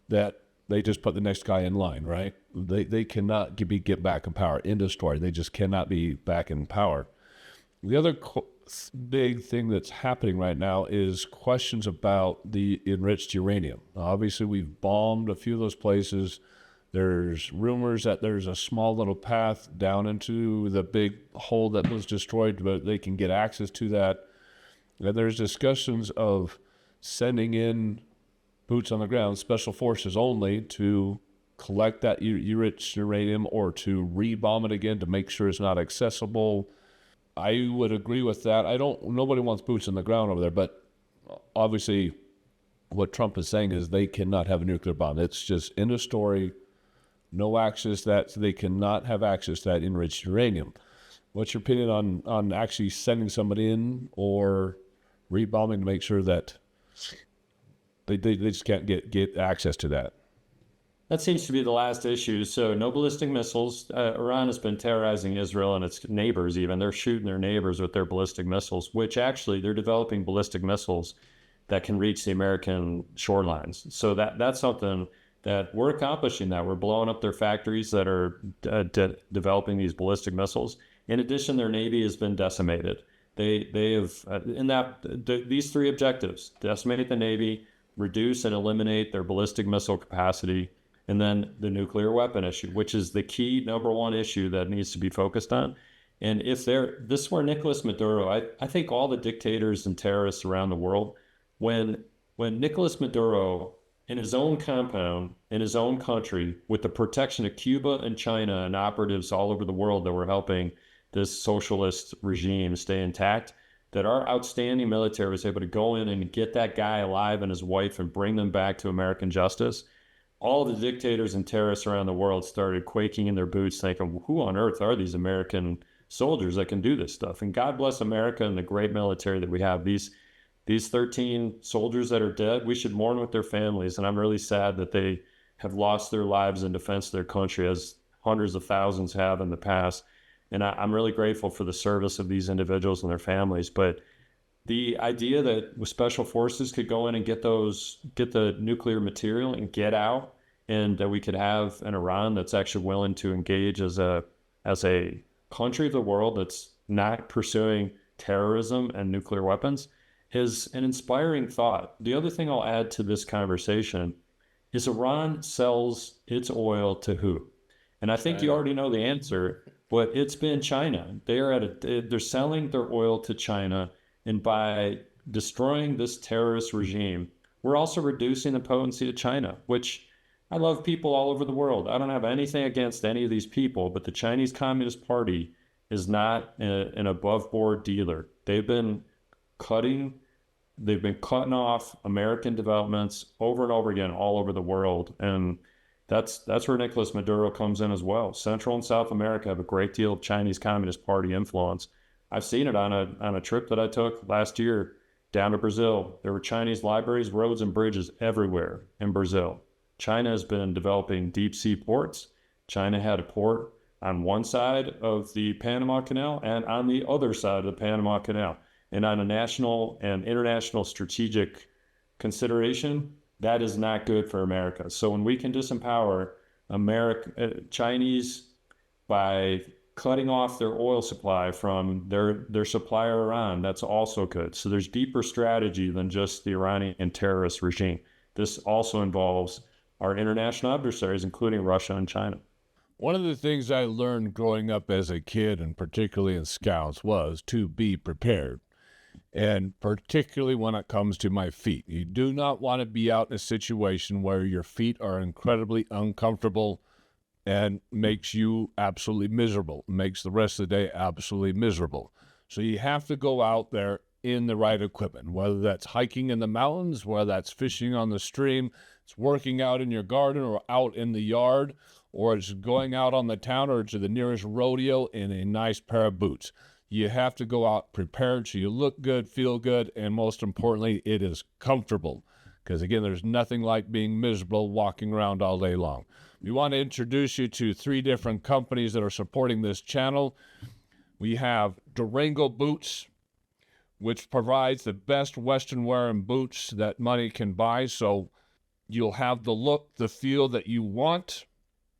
that they just put the next guy in line, right? They cannot get back in power. End of story. They just cannot be back in power. The other big thing that's happening right now is questions about the enriched uranium. Obviously, we've bombed a few of those places. There's rumors that there's a small little path down into the big hole that was destroyed, but they can get access to that. And there's discussions of sending in boots on the ground, special forces only, to collect that enriched uranium or to rebomb it again to make sure it's not accessible. I would agree with that. Nobody wants boots on the ground over there, but obviously what Trump is saying is they cannot have a nuclear bomb. It's just end of story. No access that, so they cannot have access to that enriched uranium. What's your opinion on actually sending somebody in or rebombing to make sure that they just can't get access to that? That seems to be the last issue. So no ballistic missiles. Iran has been terrorizing Israel and its neighbors even. They're shooting their neighbors with their ballistic missiles, which actually they're developing ballistic missiles that can reach the American shorelines. So that's something that we're accomplishing, that we're blowing up their factories that are developing these ballistic missiles. In addition, their Navy has been decimated. They have, these three objectives: decimate the Navy, reduce and eliminate their ballistic missile capacity, and then the nuclear weapon issue, which is the key number one issue that needs to be focused on. And if this is where Nicolas Maduro, I think all the dictators and terrorists around the world, when Nicolas Maduro, in his own compound, in his own country, with the protection of Cuba and China and operatives all over the world that were helping this socialist regime stay intact, that our outstanding military was able to go in and get that guy alive and his wife and bring them back to American justice, all the dictators and terrorists around the world started quaking in their boots thinking, who on earth are these American soldiers that can do this stuff? And God bless America and the great military that we have. These 13 soldiers that are dead, we should mourn with their families. And I'm really sad that they have lost their lives in defense of their country, as hundreds of thousands have in the past. And I'm really grateful for the service of these individuals and their families. But the idea that with special forces could go in and get the nuclear material and get out, and that we could have an Iran that's actually willing to engage as a country of the world that's not pursuing terrorism and nuclear weapons, is an inspiring thought. The other thing I'll add to this conversation is Iran sells its oil to who? And I think you already know the answer, but it's been China. They're selling their oil to China, and by destroying this terrorist regime, we're also reducing the potency of China, which I love people all over the world. I don't have anything against any of these people, but the Chinese Communist Party is not an above board dealer. Cutting they've been cutting off American developments over and over again all over the world. And that's where Nicolas Maduro comes in as well. Central and South America have a great deal of Chinese Communist Party influence. I've seen it on a trip that I took last year down to Brazil. There were Chinese libraries, roads, and bridges everywhere in Brazil. China has been developing deep sea ports. China had a port on one side of the Panama Canal and on the other side of the Panama Canal. And on a national and international strategic consideration, that is not good for America. So when we can disempower Chinese by cutting off their oil supply from their supplier Iran, that's also good. So there's deeper strategy than just the Iranian terrorist regime. This also involves our international adversaries, including Russia and China. One of the things I learned growing up as a kid, and particularly in Scouts, was to be prepared. And particularly when it comes to my feet. You do not want to be out in a situation where your feet are incredibly uncomfortable and makes you absolutely miserable, makes the rest of the day absolutely miserable. So you have to go out there in the right equipment, whether that's hiking in the mountains, whether that's fishing on the stream, it's working out in your garden or out in the yard, or it's going out on the town or to the nearest rodeo in a nice pair of boots. You have to go out prepared so you look good, feel good, and most importantly, it is comfortable. Because again, there's nothing like being miserable walking around all day long. We want to introduce you to 3 different companies that are supporting this channel. We have Durango Boots, which provides the best Western wear and boots that money can buy. So you'll have the look, the feel that you want.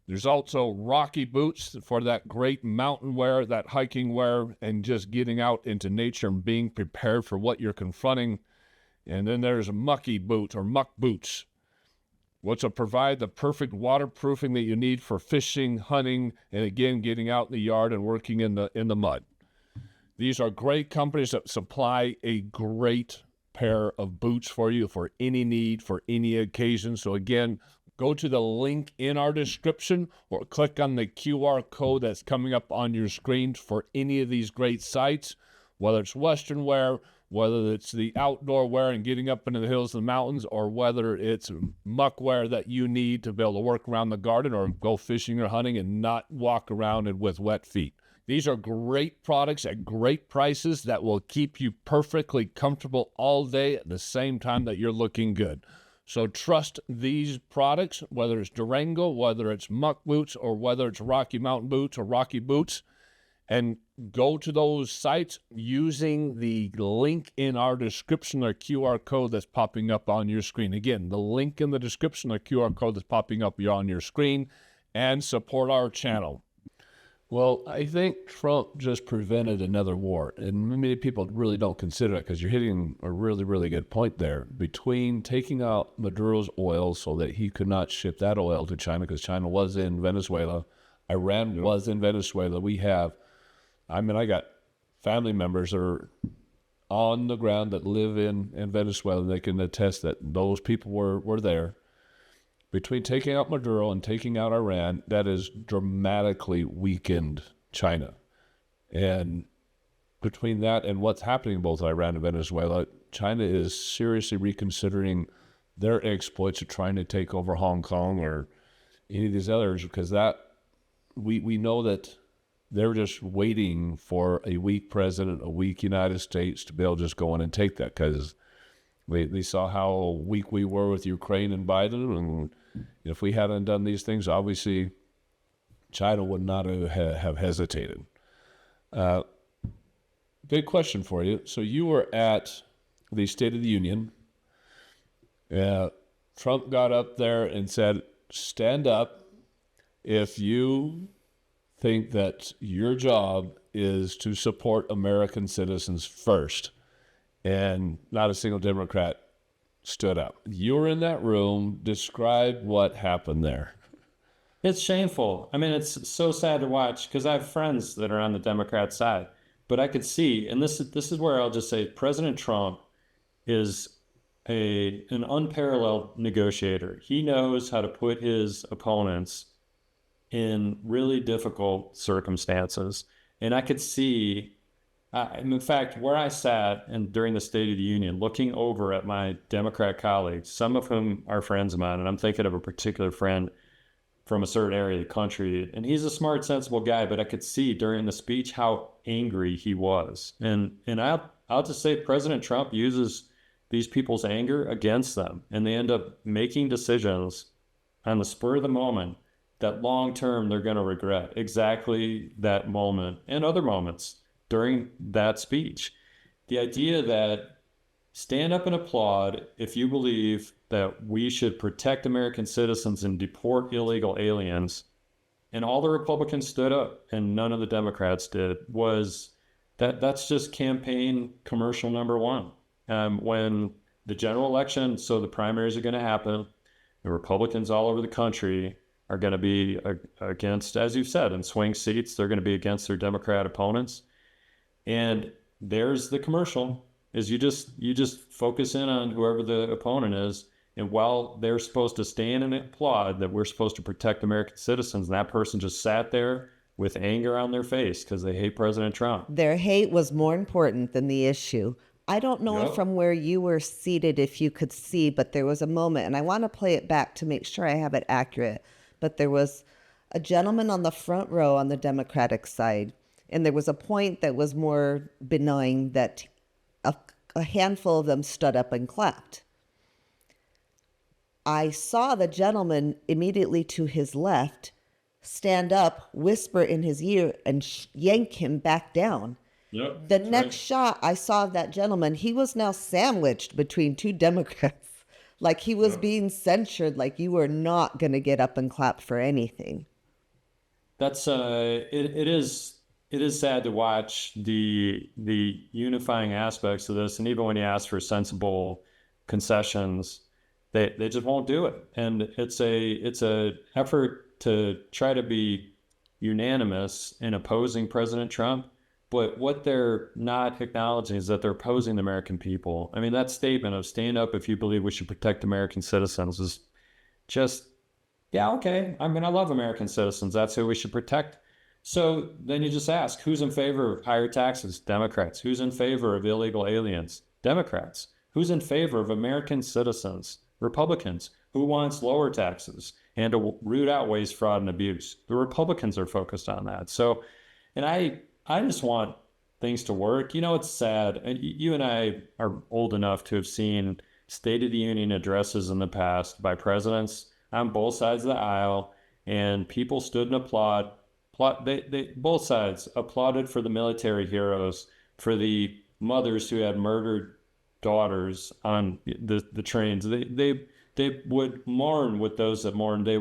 There's also Rocky Boots for that great mountain wear, that hiking wear, and just getting out into nature and being prepared for what you're confronting. And then there's Mucky Boots or Muck Boots, which will provide the perfect waterproofing that you need for fishing, hunting, and again, getting out in the yard and working in the mud. These are great companies that supply a great pair of boots for you for any need, for any occasion. So again, go to the link in our description or click on the QR code that's coming up on your screen for any of these great sites, whether it's Western wear, whether it's the outdoor wear and getting up into the hills and the mountains, or whether it's muck wear that you need to be able to work around the garden or go fishing or hunting and not walk around it with wet feet. These are great products at great prices that will keep you perfectly comfortable all day at the same time that you're looking good. So trust these products, whether it's Durango, whether it's Muck Boots, or whether it's Rocky Mountain Boots or Rocky Boots, and go to those sites using the link in our description or QR code that's popping up on your screen. Again, the link in the description or QR code that's popping up on your screen, and support our channel. Well, I think Trump just prevented another war, and many people really don't consider it because you're hitting a really, really good point there. Between taking out Maduro's oil so that he could not ship that oil to China because China was in Venezuela, Iran was in Venezuela. I got family members that are on the ground that live in Venezuela, and they can attest that those people were there. Between taking out Maduro and taking out Iran, that has dramatically weakened China. And between that and what's happening in both Iran and Venezuela, China is seriously reconsidering their exploits of trying to take over Hong Kong or any of these others, because that we know that they're just waiting for a weak president, a weak United States to be able to just go in and take that, because they saw how weak we were with Ukraine and Biden, and if we hadn't done these things, obviously China would not have hesitated. Good question for you. So you were at the State of the Union. Trump got up there and said, stand up if you think that your job is to support American citizens first. And not a single Democrat stood up. You were in that room. Describe what happened there. It's shameful. I mean, it's so sad to watch because I have friends that are on the Democrat side. But I could see, and this is where I'll just say President Trump is an unparalleled negotiator. He knows how to put his opponents in really difficult circumstances. And I could see, in fact, where I sat and during the State of the Union, looking over at my Democrat colleagues, some of whom are friends of mine, and I'm thinking of a particular friend from a certain area of the country, and he's a smart, sensible guy, but I could see during the speech how angry he was. And I'll just say President Trump uses these people's anger against them, and they end up making decisions on the spur of the moment that long term they're going to regret exactly that moment and other moments during that speech. The idea that stand up and applaud if you believe that we should protect American citizens and deport illegal aliens, and all the Republicans stood up and none of the Democrats did, was that's just campaign commercial number one. When the general election, so the primaries are going to happen, the Republicans all over the country are going to be against, as you've said, in swing seats, they're going to be against their Democrat opponents. And there's the commercial, is you just focus in on whoever the opponent is. And while they're supposed to stand and applaud that we're supposed to protect American citizens, and that person just sat there with anger on their face because they hate President Trump. Their hate was more important than the issue. I don't know Yep. from where you were seated if you could see, but there was a moment, and I want to play it back to make sure I have it accurate. But there was a gentleman on the front row on the Democratic side, and there was a point that was more benign that a handful of them stood up and clapped. I saw the gentleman immediately to his left stand up, whisper in his ear, and yank him back down. Yep. The next shot I saw of that gentleman, he was now sandwiched between two Democrats. Like he was being censured, like you were not going to get up and clap for anything. That's it is sad to watch the unifying aspects of this, and even when you ask for sensible concessions, they just won't do it. And it's a effort to try to be unanimous in opposing President Trump. But what they're not acknowledging is that they're opposing the American people. I mean, that statement of stand up if you believe we should protect American citizens is just, yeah, okay. I mean, I love American citizens. That's who we should protect. So then you just ask, who's in favor of higher taxes? Democrats. Who's in favor of illegal aliens? Democrats. Who's in favor of American citizens? Republicans. Who wants lower taxes and to root out waste, fraud, and abuse? The Republicans are focused on that. So, and I just want things to work. You know, it's sad. And you and I are old enough to have seen State of the Union addresses in the past by presidents on both sides of the aisle, and people stood and applaud. They both sides applauded for the military heroes, for the mothers who had murdered daughters on the trains. They would mourn with those that mourn. They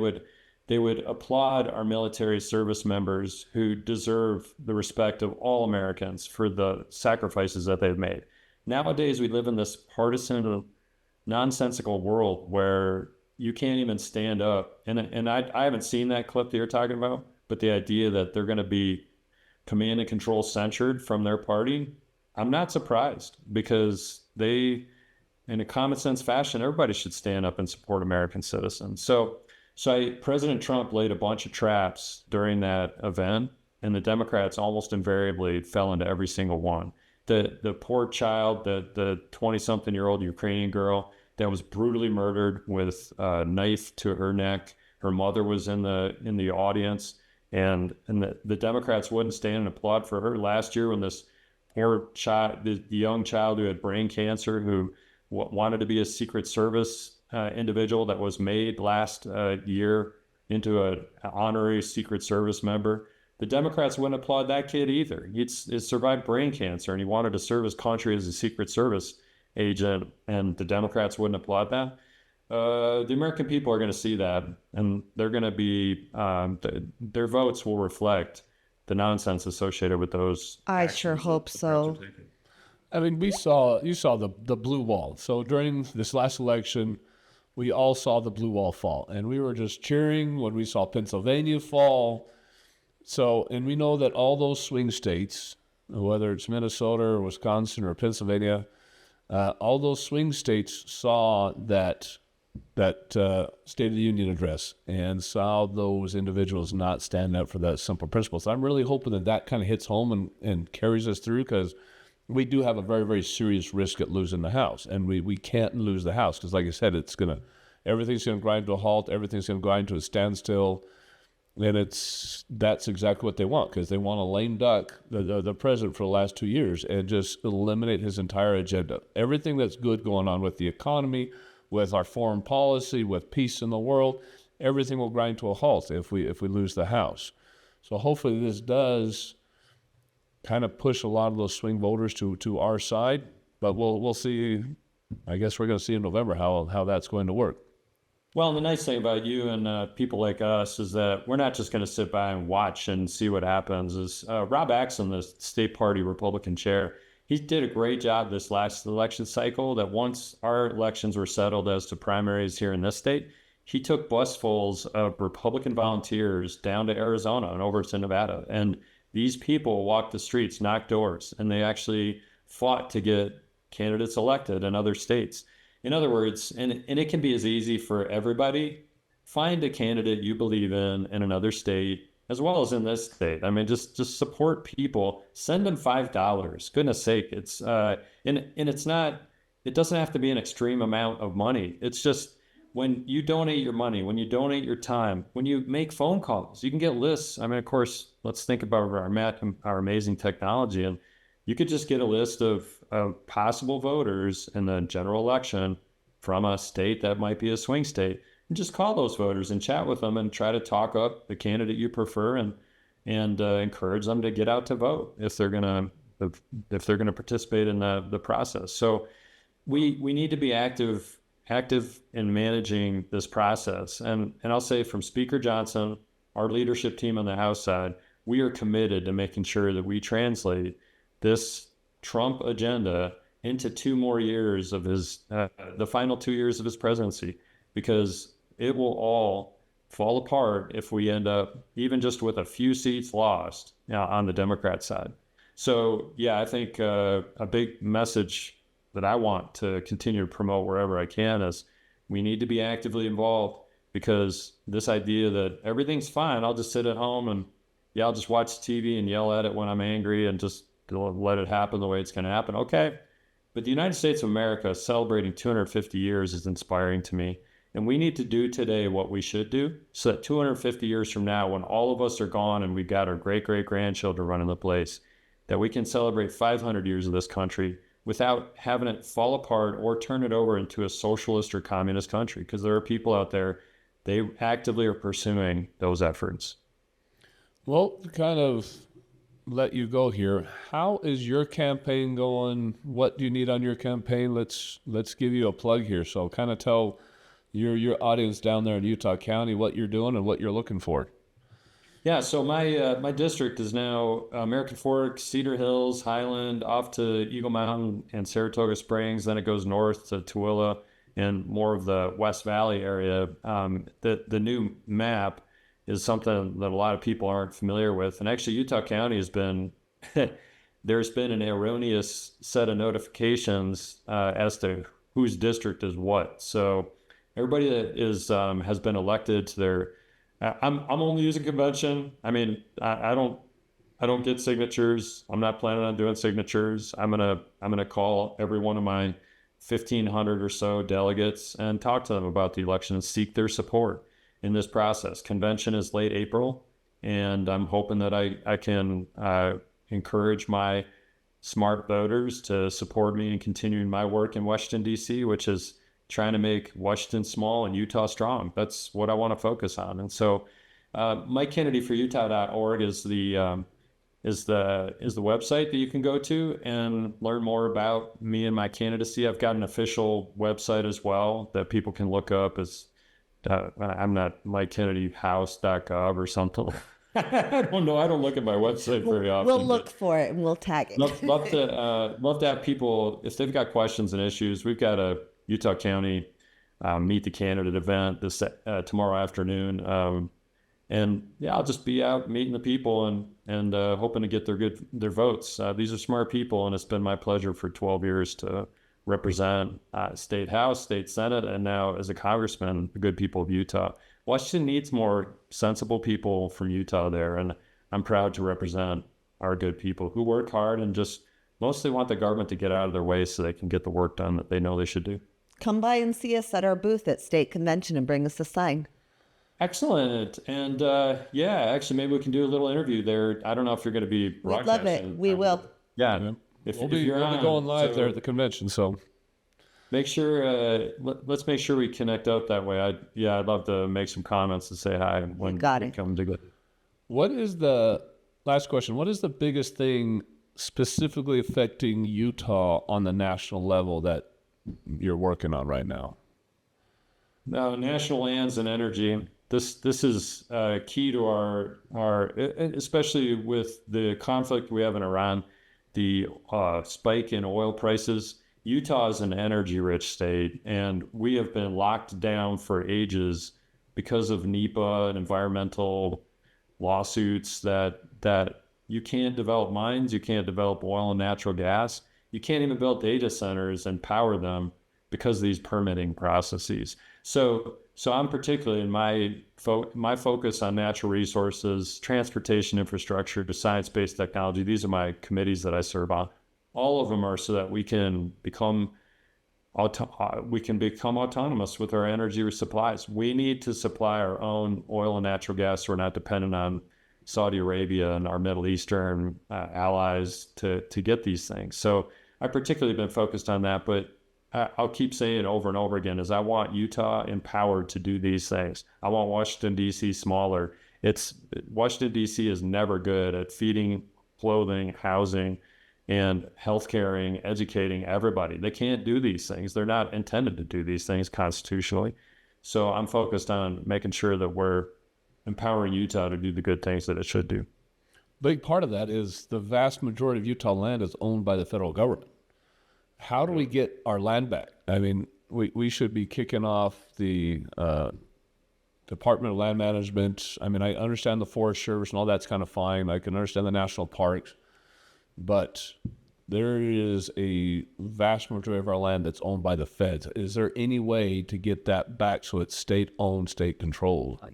would applaud our military service members who deserve the respect of all Americans for the sacrifices that they've made. Nowadays, we live in this partisan, nonsensical world where you can't even stand up. And I haven't seen that clip that you're talking about, but the idea that they're going to be command and control censured from their party, I'm not surprised, because they, in a common sense fashion, everybody should stand up and support American citizens. So President Trump laid a bunch of traps during that event, and the Democrats almost invariably fell into every single one. The poor child, the 20-something-year-old Ukrainian girl that was brutally murdered with a knife to her neck. Her mother was in the audience, and the Democrats wouldn't stand and applaud for her. Last year, when this poor child, the young child who had brain cancer, who wanted to be a Secret Service individual that was made last year into an honorary Secret Service member, the Democrats wouldn't applaud that kid either. He'd survived brain cancer, and he wanted to serve his country as a Secret Service agent, and the Democrats wouldn't applaud that. The American people are going to see that, and they're going to be their votes will reflect the nonsense associated with those. I sure hope so. I mean, you saw the blue wall. So during this last election, we all saw the blue wall fall, and we were just cheering when we saw Pennsylvania fall. So, and we know that all those swing states, whether it's Minnesota or Wisconsin or Pennsylvania, all those swing states saw that that State of the Union address and saw those individuals not stand up for that simple principle. So I'm really hoping that that kind of hits home and carries us through, because we do have a very, very serious risk at losing the House, and we can't lose the House because, like I said, everything's going to grind to a halt, everything's going to grind to a standstill, and that's exactly what they want, because they want to lame duck the president for the last 2 years and just eliminate his entire agenda. Everything that's good going on with the economy, with our foreign policy, with peace in the world, everything will grind to a halt if we lose the House. So hopefully this does kind of push a lot of those swing voters to our side, but we'll see. I guess we're going to see in November how that's going to work. Well, the nice thing about you and people like us is that we're not just going to sit by and watch and see what happens. Is Rob Axson, the state party Republican chair, he did a great job this last election cycle, that once our elections were settled as to primaries here in this state, he took busfuls of Republican volunteers down to Arizona and over to Nevada. And these people walked the streets, knocked doors, and they actually fought to get candidates elected in other states. In other words, and it can be as easy for everybody, find a candidate you believe in another state, as well as in this state. I mean, just support people. Send them $5. Goodness sake, it's and it's not. It doesn't have to be an extreme amount of money. It's just when you donate your money, when you donate your time, when you make phone calls, you can get lists. I mean, of course, let's think about our amazing technology, and you could just get a list of possible voters in the general election from a state that might be a swing state, and just call those voters and chat with them and try to talk up the candidate you prefer, and encourage them to get out to vote if they're gonna participate in the process. So we need to be active in managing this process. And I'll say, from Speaker Johnson, our leadership team on the House side, we are committed to making sure that we translate this Trump agenda into 2 more years of the final 2 years of his presidency, because it will all fall apart if we end up even just with a few seats lost on the Democrat side. So yeah, I think a big message that I want to continue to promote wherever I can is we need to be actively involved, because this idea that everything's fine, I'll just sit at home and I'll just watch TV and yell at it when I'm angry and just let it happen the way it's going to happen. Okay. But the United States of America celebrating 250 years is inspiring to me. And we need to do today what we should do, so that 250 years from now, when all of us are gone and we've got our great-great-grandchildren running the place, that we can celebrate 500 years of this country without having it fall apart or turn it over into a socialist or communist country, because there are people out there, they actively are pursuing those efforts. Well, to kind of let you go here, how is your campaign going? What do you need on your campaign? Let's give you a plug here. So kind of tell your audience down there in Utah County what you're doing and what you're looking for. Yeah, so my district is now American Fork, Cedar Hills, Highland, off to Eagle Mountain and Saratoga Springs. Then it goes north to Tooele and more of the West Valley area. The new map is something that a lot of people aren't familiar with. And actually, Utah County has been, there's been an erroneous set of notifications as to whose district is what. So everybody that has been elected to their, I'm only using convention. I mean, I don't get signatures. I'm not planning on doing signatures. I'm gonna call every one of my 1,500 or so delegates and talk to them about the election and seek their support in this process. Convention is late April, and I'm hoping that I can encourage my smart voters to support me in continuing my work in Washington, D.C., which is trying to make Washington small and Utah strong. That's what I want to focus on. And so Mike Kennedy for Utah.org is the website that you can go to and learn more about me and my candidacy. I've got an official website as well that people can look up. As I'm not MikeKennedyHouse.gov or something. I don't know. I don't look at my website very often. We'll look for it and we'll tag it. love to have people, if they've got questions and issues. We've got a Utah County Meet the Candidate event this tomorrow afternoon. And yeah, I'll just be out meeting the people and hoping to get their votes. These are smart people, and it's been my pleasure for 12 years to represent state house, state senate, and now as a congressman, the good people of Utah. Washington needs more sensible people from Utah there, and I'm proud to represent our good people who work hard and just mostly want the government to get out of their way so they can get the work done that they know they should do. Come by and see us at our booth at State Convention and bring us a sign. Excellent. And actually, maybe we can do a little interview there. I don't know if you're going to be We'd broadcasting. love it. We will. Yeah. We'll be going live there at the convention, so make sure, let's make sure we connect up that way. I'd love to make some comments and say hi when we come to What is the, last question, what is the biggest thing specifically affecting Utah on the national level that you're working on right now? Now, national lands and energy. This is key to our especially with the conflict we have in Iran, the spike in oil prices. Utah is an energy-rich state, and we have been locked down for ages because of NEPA and environmental lawsuits that you can't develop mines, you can't develop oil and natural gas, you can't even build data centers and power them because of these permitting processes. So I'm particularly in my focus on natural resources, transportation infrastructure, to science-based technology. These are my committees that I serve on. All of them are so that we can become autonomous with our energy supplies. We need to supply our own oil and natural gas, so we're not dependent on Saudi Arabia and our Middle Eastern allies to get these things. So I've particularly been focused on that, but I'll keep saying it over and over again, is I want Utah empowered to do these things. I want Washington, D.C. smaller. Washington, D.C. is never good at feeding, clothing, housing, and healthcaring, educating everybody. They can't do these things. They're not intended to do these things constitutionally. So I'm focused on making sure that we're empowering Utah to do the good things that it should do. Big part of that is the vast majority of Utah land is owned by the federal government. How do we get our land back? I mean, we should be kicking off the Department of Land Management. I mean, I understand the Forest Service and all that's kind of fine. I can understand the national parks. But there is a vast majority of our land that's owned by the feds. Is there any way to get that back so it's state-owned, state-controlled?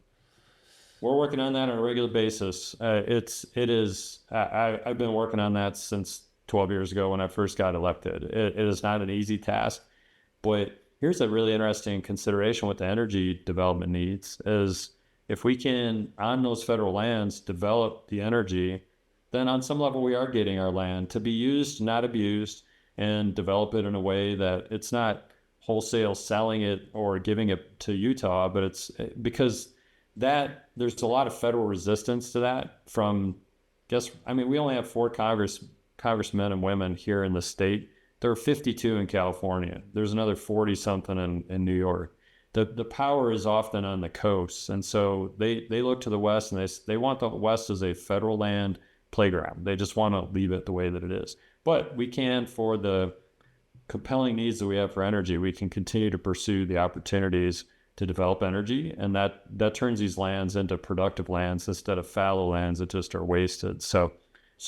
We're working on that on a regular basis. I've been working on that since 12 years ago when I first got elected. It is not an easy task, but here's a really interesting consideration with the energy development needs is if we can, on those federal lands, develop the energy, then on some level we are getting our land to be used, not abused, and develop it in a way that it's not wholesale selling it or giving it to Utah, but it's because that there's a lot of federal resistance to that from, we only have 4 congressmen and women here in the state. There are 52 in California. There's another 40 something in New York. The power is often on the coast. And so they look to the West and they want the West as a federal land playground. They just want to leave it the way that it is. But we can, for the compelling needs that we have for energy, we can continue to pursue the opportunities to develop energy. And that turns these lands into productive lands instead of fallow lands that just are wasted. So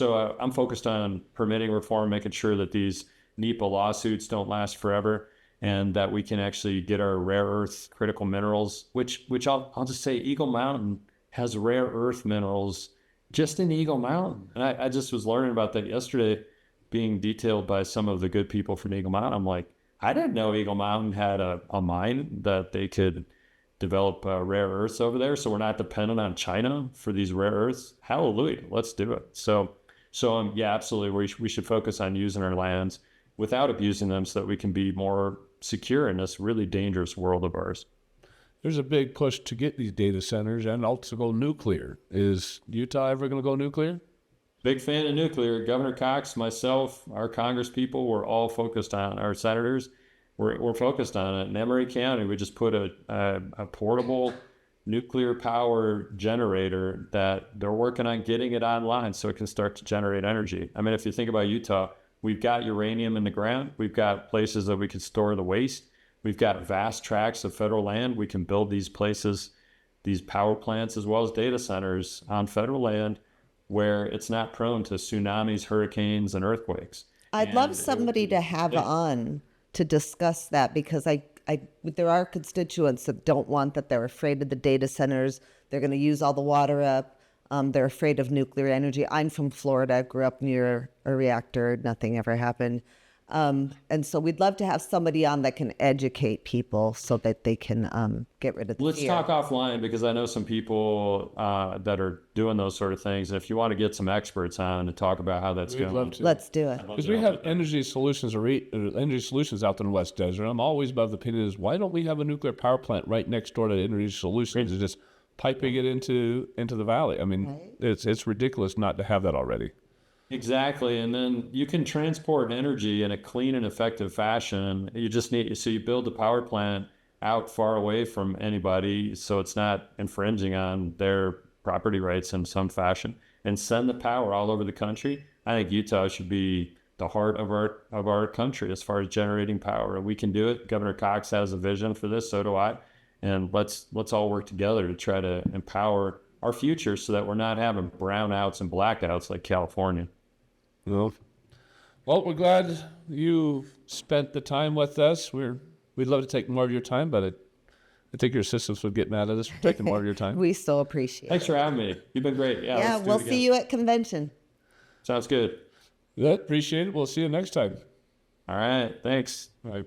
I'm focused on permitting reform, making sure that these NEPA lawsuits don't last forever, and that we can actually get our rare earth critical minerals, which I'll just say Eagle Mountain has rare earth minerals just in Eagle Mountain. And I just was learning about that yesterday, being detailed by some of the good people from Eagle Mountain. I'm like, I didn't know Eagle Mountain had a mine that they could develop rare earths over there. So we're not dependent on China for these rare earths. Hallelujah, let's do it. So absolutely, we should focus on using our lands without abusing them so that we can be more secure in this really dangerous world of ours. There's a big push to get these data centers and also go nuclear. Is Utah ever going to go nuclear? Big fan of nuclear. Governor Cox, myself, our Congress people, we're all focused on, our senators, we're focused on it. In Emory County, we just put a portable nuclear power generator that they're working on getting it online so it can start to generate energy. I mean, if you think about Utah, we've got uranium in the ground. We've got places that we can store the waste. We've got vast tracts of federal land. We can build these places, these power plants, as well as data centers on federal land where it's not prone to tsunamis, hurricanes, and earthquakes. I'd love somebody to have on to discuss that, because there are constituents that don't want that. They're afraid of the data centers. They're going to use all the water up. They're afraid of nuclear energy. I'm from Florida, grew up near a reactor. Nothing ever happened. And so we'd love to have somebody on that can educate people so that they can get rid of the Let's fear. talk offline, because I know some people that are doing those sort of things. And if you want to get some experts on to talk about how that's We'd going, love to. Let's do it. Because we have energy solutions out in the West Desert. I'm always of the opinion is, why don't we have a nuclear power plant right next door to energy solutions and just piping it into the valley? I mean, it's ridiculous not to have that already. Exactly. And then you can transport energy in a clean and effective fashion. You just need, so you build the power plant out far away from anybody, so it's not infringing on their property rights in some fashion, and send the power all over the country. I think Utah should be the heart of our country as far as generating power. We can do it. Governor Cox has a vision for this, so do I. And let's all work together to try to empower our future so that we're not having brownouts and blackouts like California. Well, we're glad you spent the time with us. We'd love to take more of your time, but I think your assistants would get mad at us for taking more of your time. We so appreciate Thanks it. for having me. You've been great. Yeah, Yeah, let's do we'll it again. see you at convention. Sounds good. Yeah, appreciate it. We'll see you next time. All right. Thanks. All right.